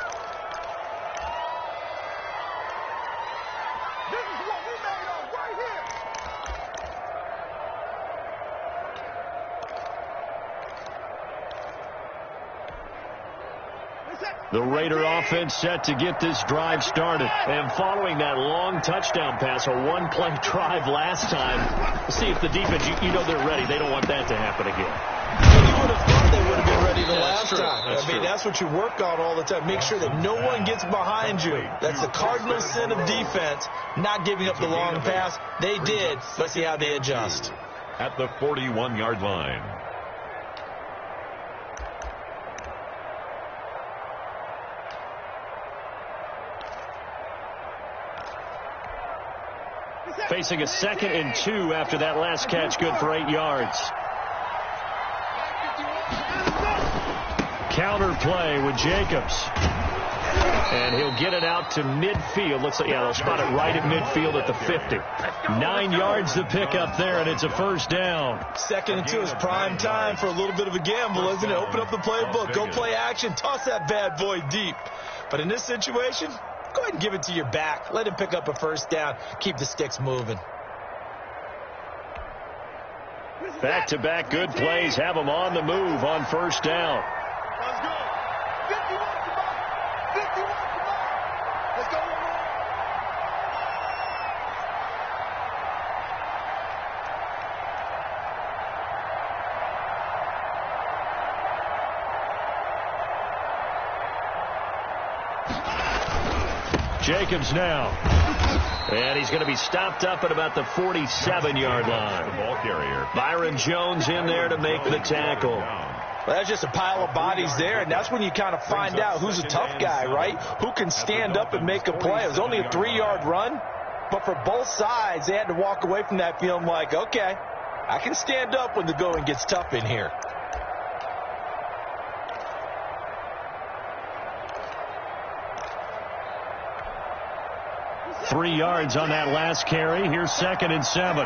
The Raider offense set to get this drive started. And following that long touchdown pass, a one-play drive last time, see if the defense, you know they're ready. They don't want that to happen again. You would have thought they would have been ready the last time. That's what you work on all the time. Make sure that no one gets behind you. That's the cardinal sin of defense, not giving up the long pass. They did. Let's see how they adjust. At the 41-yard line. Facing a 2nd and 2 after that last catch, good for 8 yards. Counter play with Jacobs. And he'll get it out to midfield. Looks like, they'll spot it right at midfield at the 50. 9 yards to pick up there, and it's a 1st down. 2nd and 2 is prime time for a little bit of a gamble, isn't it? Open up the playbook. Go play action. Toss that bad boy deep. But in this situation, go ahead and give it to your back. Let him pick up a 1st down. Keep the sticks moving. Back-to-back good plays have them on the move on 1st down. Let's go. 51 to 51 to Let's go. Jacobs now. And he's going to be stopped up at about the 47-yard line. The ball carrier. Byron Jones in there to make the tackle. Well, that's just a pile of bodies there, and that's when you kind of find out who's a tough guy, right? Who can stand up and make a play. It was only a 3-yard run, but for both sides, they had to walk away from that feeling like, okay, I can stand up when the going gets tough in here. Three yards on that last carry. Here's 2nd and 7.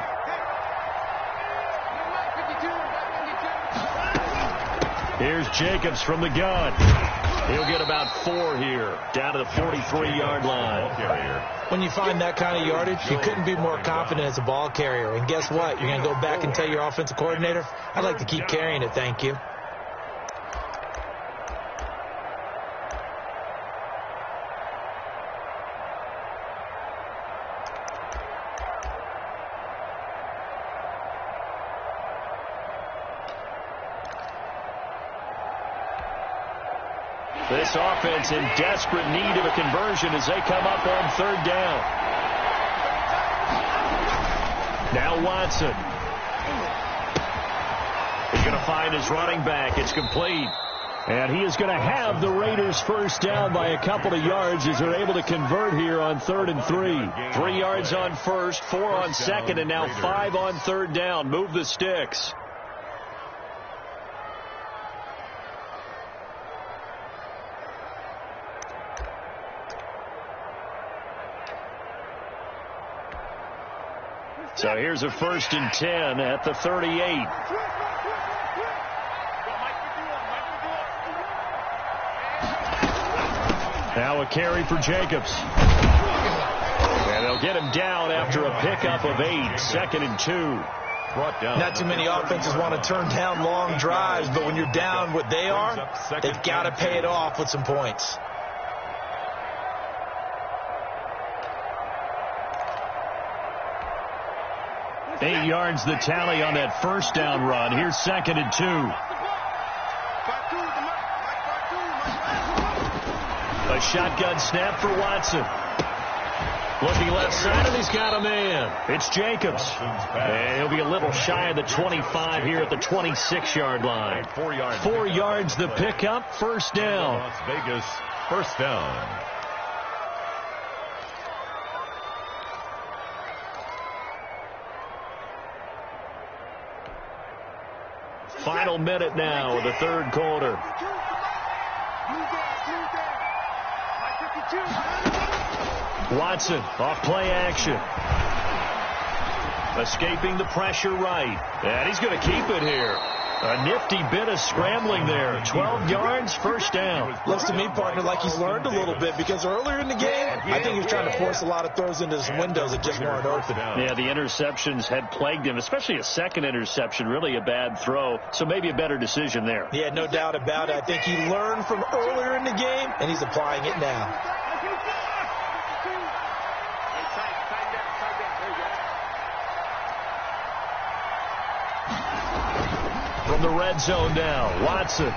Here's Jacobs from the gun. He'll get about 4 here, down to the 43-yard line. When you find that kind of yardage, you couldn't be more confident as a ball carrier. And guess what? You're going to go back and tell your offensive coordinator, I'd like to keep carrying it, thank you. This offense in desperate need of a conversion as they come up on 3rd down. Now Watson. He's going to find his running back. It's complete. And he is going to have the Raiders first down by a couple of yards as they're able to convert here on 3rd and 3. 3 yards on first, 4 on second, and now 5 on third down. Move the sticks. So here's a 1st and 10 at the 38. Now a carry for Jacobs. And they'll get him down after a pickup of 8. 2nd and 2. Not too many offenses want to turn down long drives, but when you're down what they are, they've got to pay it off with some points. Eight yards the tally on that first down run. Here's 2nd and 2. A shotgun snap for Watson. Looking left side, and he's got a man. It's Jacobs. And he'll be a little shy of the 25 here at the 26-yard line. 4 yards the pickup, first down. Las Vegas, first down. Final minute now of the third quarter. Watson off play action. Escaping the pressure right. And he's going to keep it here. A nifty bit of scrambling there. 12 yards, first down. Looks to me, partner, like he's learned a little bit because earlier in the game, I think he was trying to force a lot of throws into some windows that just weren't open. Yeah, the interceptions had plagued him, especially a second interception, really a bad throw. So maybe a better decision there. Yeah, no doubt about it. I think he learned from earlier in the game, and he's applying it now. From the red zone now, Watson.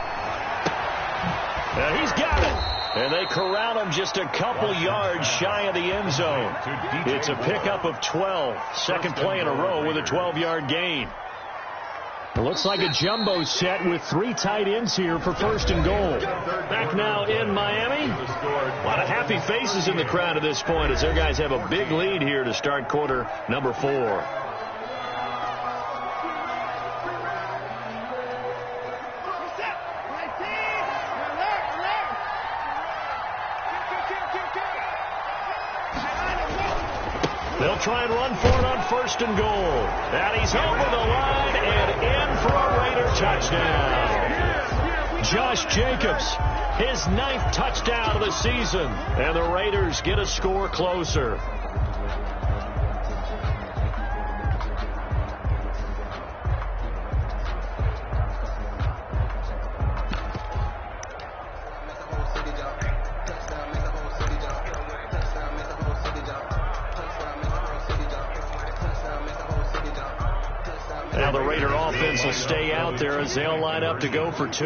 He's got it. And they corral him just a couple yards shy of the end zone. It's a pickup of 12. Second play in a row with a 12-yard gain. It looks like a jumbo set with 3 tight ends here for 1st and goal. Back now in Miami. A lot of happy faces in the crowd at this point as their guys have a big lead here to start quarter number 4. They'll try and run for it on 1st and goal. And he's over the line and in for a Raider touchdown. Josh Jacobs, his 9th touchdown of the season. And the Raiders get a score closer. Now the Raider offense will stay out there as they'll line up to go for 2.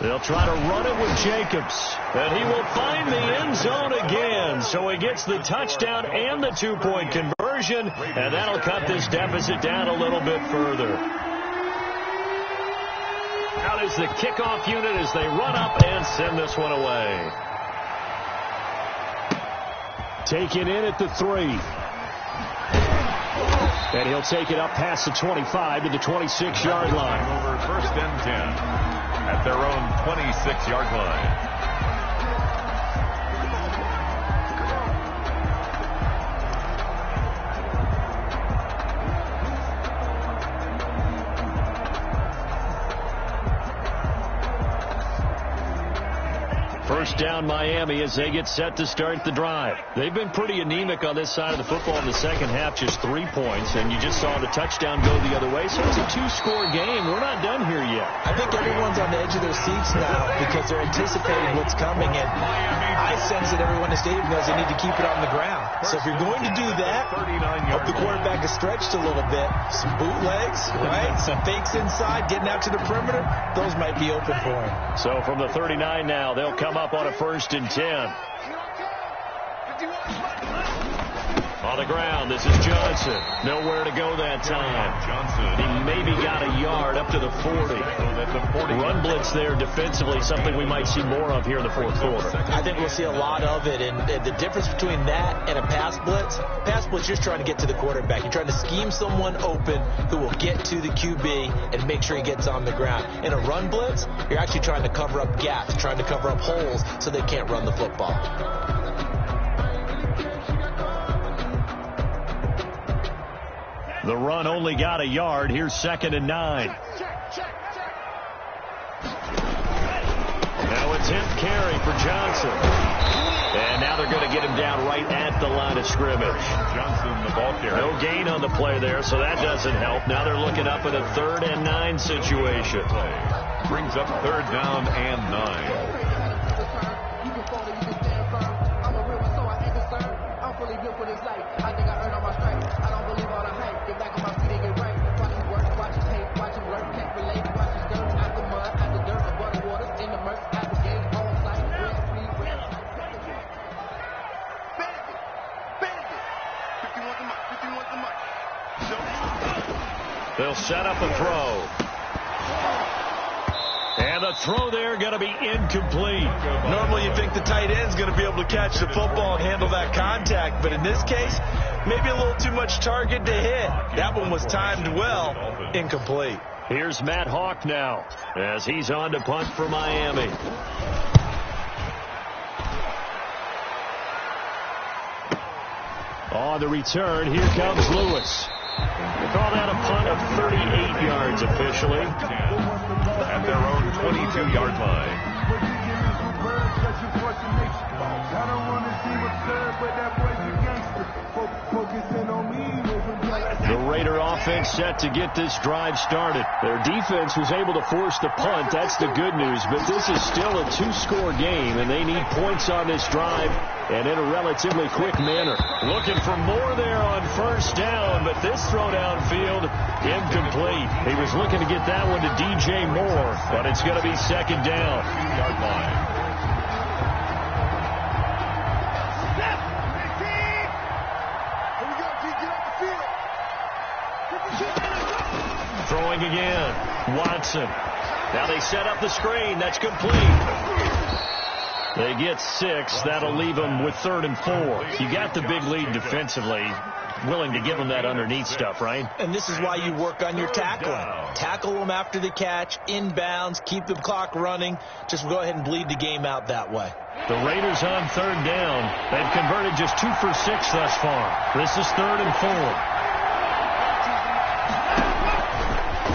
They'll try to run it with Jacobs. And he will find the end zone again. So he gets the touchdown and the 2-point conversion. And that'll cut this deficit down a little bit further. Out is the kickoff unit as they run up and send this one away. Taken in at the 3. And he'll take it up past the 25 to the 26-yard line. Over 1st and 10 at their own 26-yard line. First down Miami as they get set to start the drive. They've been pretty anemic on this side of the football in the second half, just 3 points, and you just saw the touchdown go the other way. So it's a 2-score game. We're not done here yet. I think everyone's on the edge of their seats now because they're anticipating what's coming, and I sense that everyone in the stadium knows they need to keep it on the ground. So if you're going to do that, hope the quarterback is stretched a little bit. Some bootlegs, right? Some fakes inside, getting out to the perimeter. Those might be open for him. So from the 39 now, they'll come up on a 1st and 10. On the ground, this is Johnson. Nowhere to go that time. He maybe got a yard up to the 40. Run blitz there defensively, something we might see more of here in the fourth quarter. I think we'll see a lot of it, and the difference between that and a pass blitz, you're just trying to get to the quarterback. You're trying to scheme someone open who will get to the QB and make sure he gets on the ground. In a run blitz, you're actually trying to cover up gaps, trying to cover up holes so they can't run the football. The run only got a yard. Here's 2nd and 9. Now it's him carry for Johnson. And now they're going to get him down right at the line of scrimmage. Johnson, the ball carrier. No gain on the play there, so that doesn't help. Now they're looking up at a 3rd and 9 situation. Brings up 3rd down and 9. They'll set up a throw. And the throw there going to be incomplete. Normally you think the tight end's going to be able to catch the football and handle that contact, but in this case, maybe a little too much target to hit. That one was timed well. Incomplete. Here's Matt Hawk now as he's on to punt for Miami. On the return, here comes Lewis. They call that a punt of 38 yards officially. At their own 22-yard line. The Raider offense set to get this drive started. Their defense was able to force the punt. That's the good news. But this is still a 2-score game, and they need points on this drive and in a relatively quick manner. Looking for more there on 1st down, but this throw downfield, incomplete. He was looking to get that one to DJ Moore, but it's going to be 2nd down. 2-yard line. Throwing again. Watson. Now they set up the screen. That's complete. They get 6. That'll leave them with 3rd and 4. You got the big lead defensively. Willing to give them that underneath stuff, right? And this is why you work on your tackling. Tackle them after the catch, inbounds, keep the clock running. Just go ahead and bleed the game out that way. The Raiders on 3rd down. They've converted just 2 for 6 thus far. This is 3rd and 4.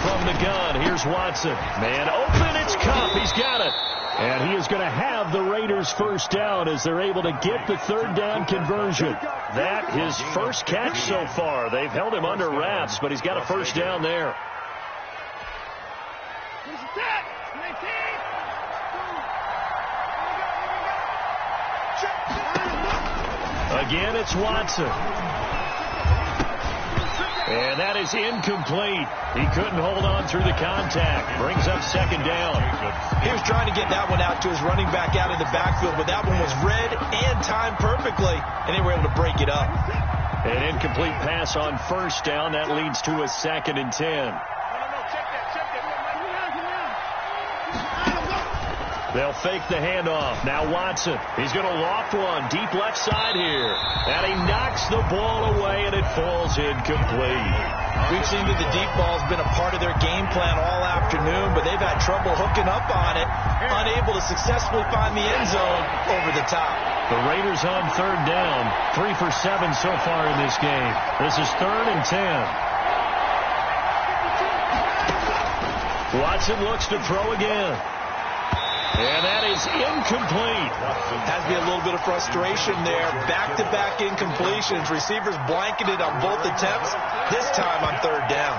From the gun, here's Watson. Man open, it's Cup. He's got it. And he is going to have the Raiders' 1st down as they're able to get the 3rd down conversion. That his first catch so far. They've held him under wraps, but he's got a 1st down there. Again, it's Watson. And that is incomplete. He couldn't hold on through the contact. Brings up 2nd down. He was trying to get that one out to his running back out in the backfield, but that one was read and timed perfectly, and they were able to break it up. An incomplete pass on 1st down. That leads to a 2nd and 10. They'll fake the handoff. Now Watson. He's going to loft one deep left side here. And he knocks the ball away, and it falls incomplete. We've seen that the deep ball has been a part of their game plan all afternoon, but they've had trouble hooking up on it, unable to successfully find the end zone over the top. The Raiders on 3rd down. 3 for 7 so far in this game. This is 3rd and 10. Watson looks to throw again. And that is incomplete. Has to be a little bit of frustration there. Back-to-back incompletions. Receivers blanketed on both attempts. This time on 3rd down.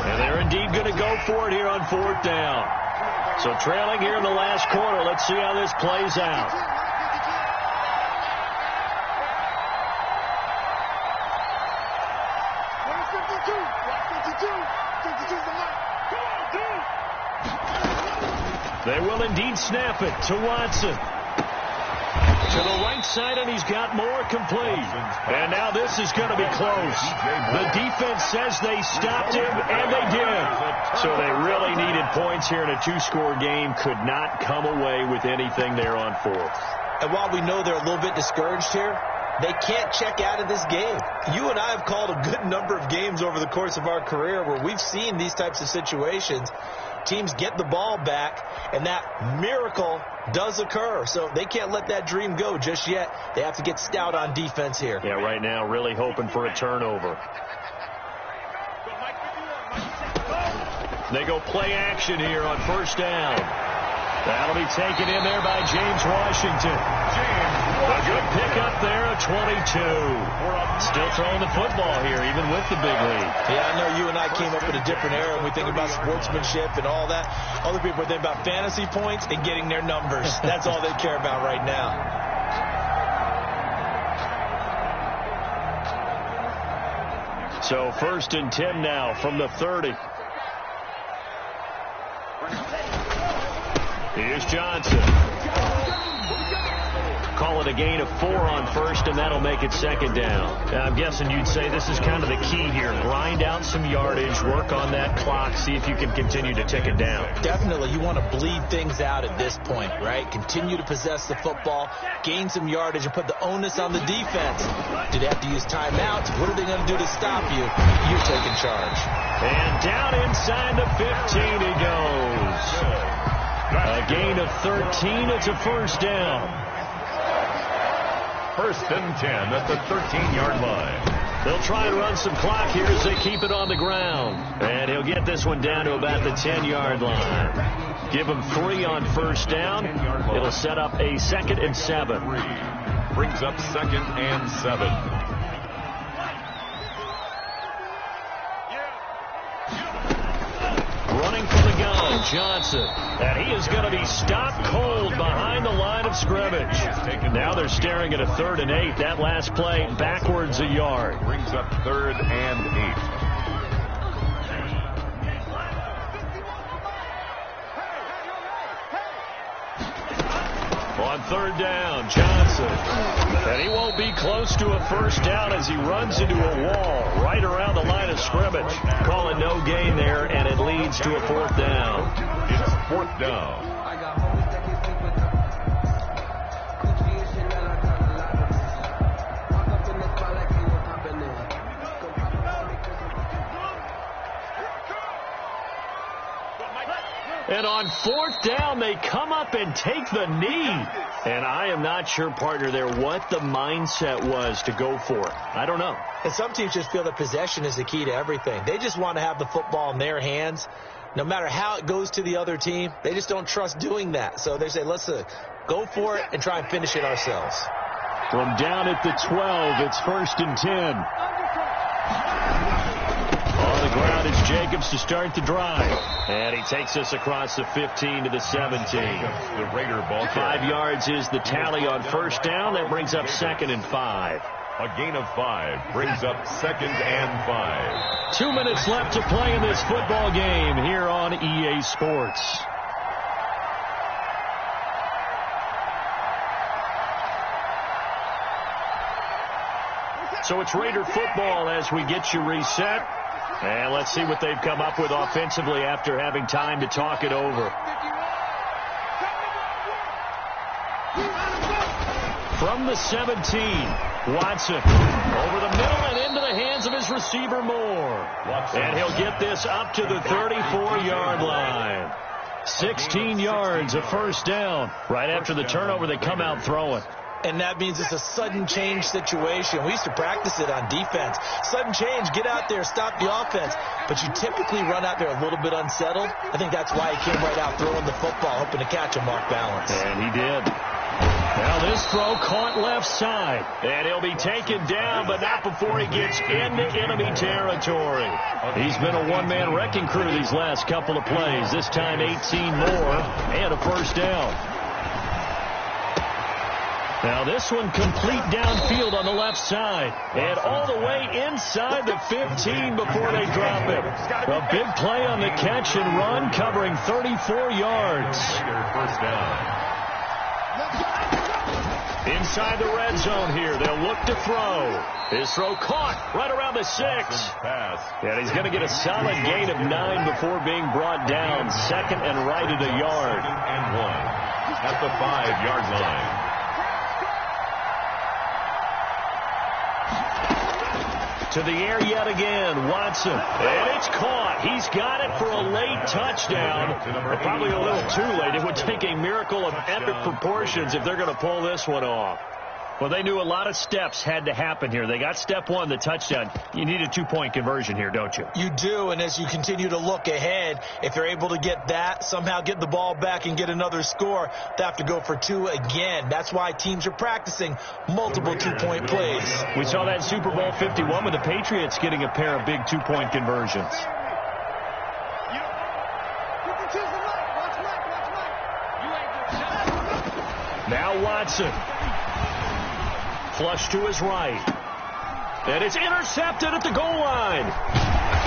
And they're indeed going to go for it here on 4th down. So trailing here in the last quarter. Let's see how this plays out. They will indeed snap it to Watson. To the right side, and he's got more complete. And now this is going to be close. The defense says they stopped him, and they did. So they really needed points here in a two-score game. Could not come away with anything there on fourth. And while we know they're a little bit discouraged here, they can't check out of this game. You and I have called a good number of games over the course of our career where we've seen these types of situations. Teams get the ball back, and that miracle does occur. So they can't let that dream go just yet. They have to get stout on defense here. Yeah, right now really hoping for a turnover. They go play action here on first down. That'll be taken in there by James Washington. A good pickup there, a 22. Still throwing the football here, even with the big lead. Yeah, I know you and I came up in a different era, and we think about sportsmanship and all that. Other people are thinking about fantasy points and getting their numbers. That's all they care about right now. So 1st and 10 now from the 30. Here's Johnson. Call it a gain of 4 on first, and that'll make it 2nd down. Now, I'm guessing you'd say this is kind of the key here. Grind out some yardage, work on that clock, see if you can continue to tick it down. Definitely. You want to bleed things out at this point, right? Continue to possess the football, gain some yardage, and put the onus on the defense. Do they have to use timeouts? What are they going to do to stop you? You're taking charge. And down inside the 15 he goes. A gain of 13. It's a 1st down. 1st and 10 at the 13-yard line. They'll try and run some clock here as they keep it on the ground. And he'll get this one down to about the 10-yard line. Give him 3 on 1st down. It'll set up a 2nd and 7. Brings up 2nd and 7. Running from the gun, Johnson. And he is going to be stopped cold behind the line of scrimmage. Now they're staring at a 3rd and 8. That last play backwards a yard. Brings up 3rd and 8. On 3rd down, Johnson. And he won't be close to a 1st down as he runs into a wall right around the line of scrimmage. Calling no gain there, and it leads to a 4th down. It's 4th down. And on 4th down, they come up and take the knee. And I am not sure, partner, there what the mindset was to go for it. I don't know. And some teams just feel that possession is the key to everything. They just want to have the football in their hands. No matter how it goes to the other team, they just don't trust doing that. So they say, let's go for it and try and finish it ourselves. From down at the 12, it's 1st and 10. On the ground is Jacobs to start the drive. And he takes us across the 15 to the 17. The Raider ball. 5 yards is the tally on 1st down. That brings up 2nd and 5. A gain of 5 brings up 2nd and 5. 2 minutes left to play in this football game here on EA Sports. So it's Raider football as we get you reset. And let's see what they've come up with offensively after having time to talk it over. From the 17, Watson over the middle and into the hands of his receiver Moore. And he'll get this up to the 34-yard line. 16 yards, a 1st down. Right after the turnover, they come out throwing. And that means it's a sudden change situation. We used to practice it on defense. Sudden change, get out there, stop the offense. But you typically run out there a little bit unsettled. I think that's why he came right out throwing the football, hoping to catch him off balance. And he did. Now this throw caught left side. And he'll be taken down, but not before he gets into enemy territory. He's been a one-man wrecking crew these last couple of plays. This time 18 more and a 1st down. Now this one complete downfield on the left side. And all the way inside the 15 before they drop him. A big play on the catch and run covering 34 yards. 1st down. inside the red zone here. They'll look to throw. His throw caught right around the 6. And he's going to get a solid gain of 9 before being brought down. Second and right at a yard. And 1 at the 5-yard line. To the air yet again, Watson. And it's caught. He's got it for a late touchdown. But probably a little too late. It would take a miracle of epic proportions if they're going to pull this one off. Well, they knew a lot of steps had to happen here. They got step 1, the touchdown. You need a 2-point conversion here, don't you? You do, and as you continue to look ahead, if they're able to get that, somehow get the ball back and get another score, they have to go for 2 again. That's why teams are practicing multiple 2-point plays. We saw that Super Bowl 51 with the Patriots getting a pair of big 2-point conversions. Now Watson. Flush to his right. And it's intercepted at the goal line.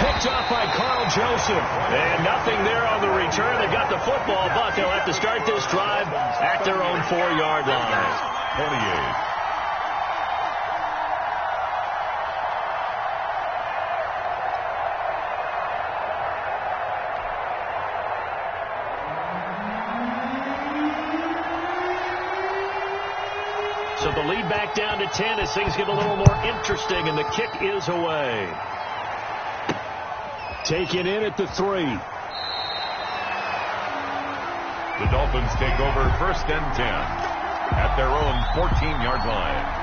Picked off by Carl Joseph. And nothing there on the return. They got the football, but they'll have to start this drive at their own 4-yard line. 28. So the lead back down to 10 as things get a little more interesting, and the kick is away. Taken in at the 3. The Dolphins take over 1st and 10 at their own 14-yard line.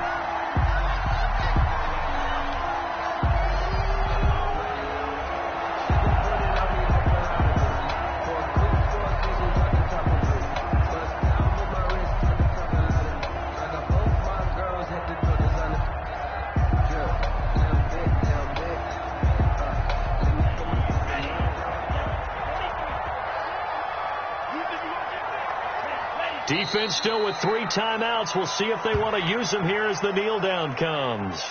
Defense still with 3 timeouts. We'll see if they want to use them here as the kneel down comes.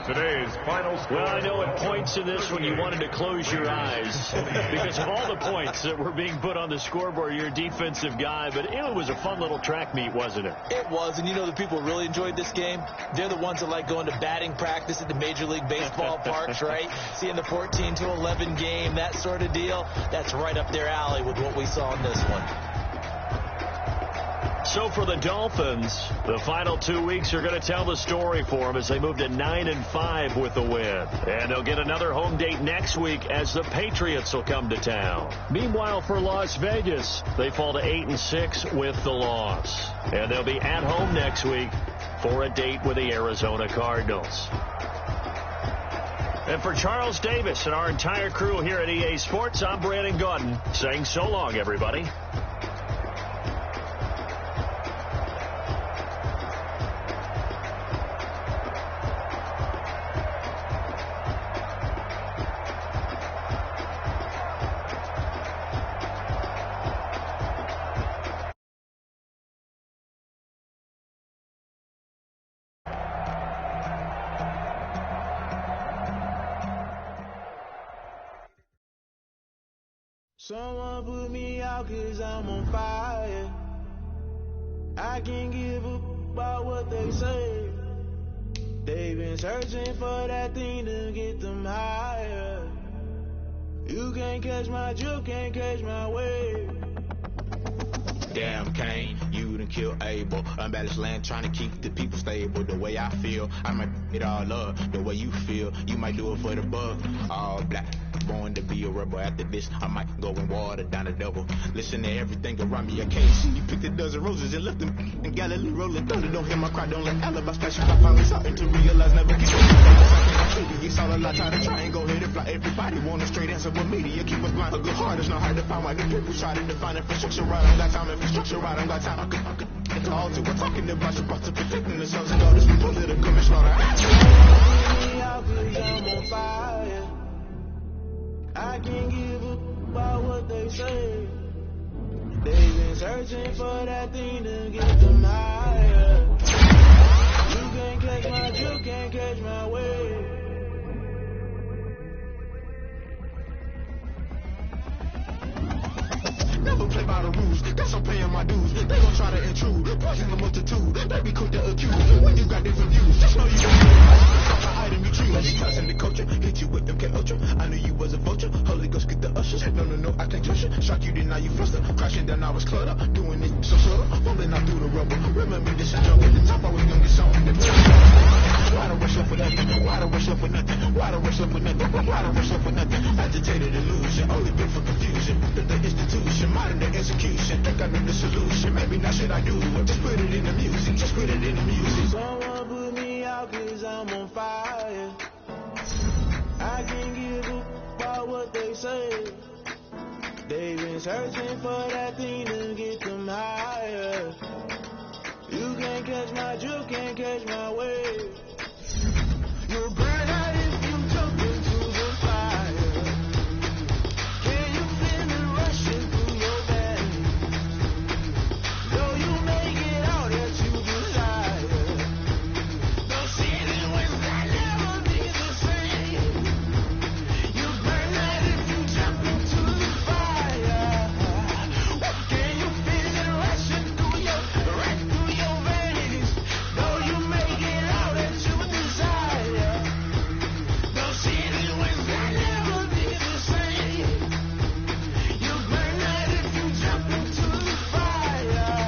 Today's final score. Well, I know at points in this when you wanted to close your eyes because of all the points that were being put on the scoreboard. You're a defensive guy, but it was a fun little track meet, wasn't it? It was, and you know the people really enjoyed this game? They're the ones that like going to batting practice at the Major League Baseball parks, right? Seeing the 14-11 game, that sort of deal, that's right up their alley with what we saw in this one. So for the Dolphins, the final 2 weeks are going to tell the story for them as they move to 9-5 with the win. And they'll get another home date next week as the Patriots will come to town. Meanwhile, for Las Vegas, they fall to 8-6 with the loss. And they'll be at home next week for a date with the Arizona Cardinals. And for Charles Davis and our entire crew here at EA Sports, I'm Brandon Gaudin saying so long, everybody. Someone put me out 'cause I'm on fire. I can't give a about what they say. They've been searching for that thing to get them higher. You can't catch my drift, can't catch my wave. Damn, Kane, you done killed Abel. Unbalanced land, trying to keep the people stable. The way I feel, I might it all up. The way you feel, you might do it for the buck. All black, born to be a rebel. After this, I might go and water down the double. Listen to everything around me, I can't see. You picked a dozen roses and left them in Galilee rolling thunder. Don't hear my cry, don't let alibis flash. I finally starting to realize never get it. It's all a lot, try to try and go ahead and fly. Everybody want a straight answer with media. Keep us blind, a good heart. It's not hard to find why the people try to define infrastructure right. I don't got time, infrastructure right. I don't got time. I could get all to. We're talking about your to protecting the sons and daughters from political and slaughter. I'm on fire. I can't give a about what they say. They've been searching for that thing to get them higher. You can't catch my drift, can't catch my wave. never play by the rules. Guess I'm paying my dues. They gon' try to intrude, poison the multitude. They be quick to accuse when you got different views. Just know you don't get the item you choose. Many times in the culture, hit you with them K Ultra. I knew you was a vulture. Holy Ghost get the ushers. No, I can't touch it. Shock you, then now you fluster. Crashing down, I was cluttered. Doing it so subtle. Rolling out through the rubble. Remember this is jungle. The top I was gonna get something. Why the rush up for nothing? Why the rush up for nothing? Why the rush up for nothing? Why the rush up for nothing? Agitated illusion, only built for confusion. The institution, modern day execution. Think I know the solution. Maybe not should I do it? Just put it in the music. Just put it in the music. Someone put me out 'cause I'm on fire. I can't give up about what they say. They've been searching for that thing to get them higher. You can't catch my drift, can't catch my wave. You'll burn out if you jump into the fire. Can you feel it rushing through your veins? Though you make it all that you desire. Those ceiling winds will never be the same. You burn out if you jump into the fire. Can you feel it rushing through your veins? Though you make it all that you desire. Those ceiling winds will never be the same. You burn out if you jump into the fire.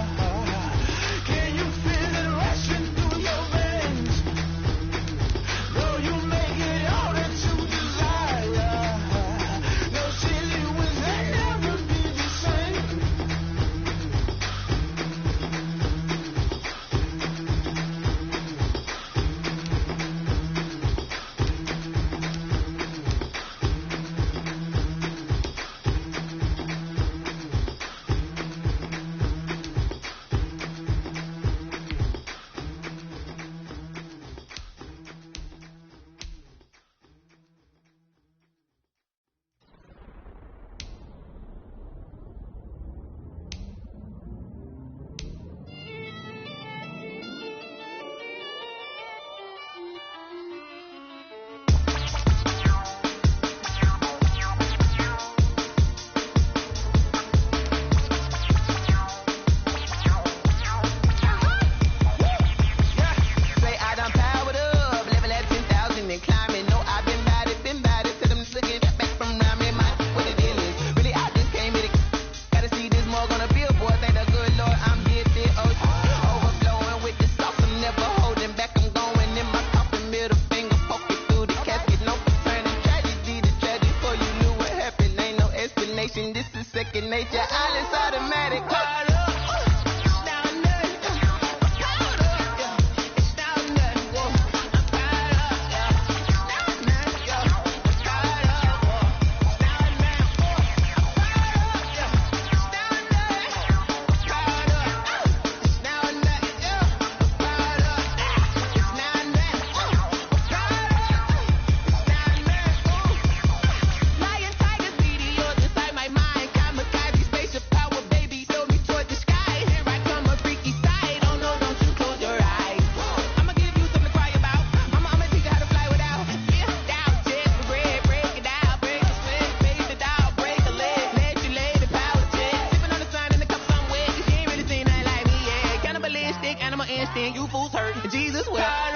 Can you feel it rushing through your veins? Though you make it all that you desire. Those ceiling winds will never be the same. Say I done powered up, level at 10,000 and climbing. No, I've been bad it, till them looking back from around me. My what the deal is, really I just came here to gotta see this more gonna feel, boy. Thank the good Lord, I'm gifted. Overflowing with the sauce, I'm never holding back. I'm going in my coffin, middle finger poking through the casket. No turning tragedy to tragedy. For you knew what happened, ain't no explanation. This is second nature, all is automatic. Lion, tigers, meteors inside my mind. Kamikaze, spaceship power, baby, throw me toward the sky. Here I come, a freaky side. Oh no, don't you close your eyes. I'ma give you something to cry about. I'ma teach you how to fly without. Lift out, chest for bread, break it out, break a sweat, face it out, break a leg, let you lay the power check. Sipping on the sun in the cup, I'm wet. You ain't really seen nothing like me, yeah. Cannibalistic, animal instinct, you fools hurt. Jesus will.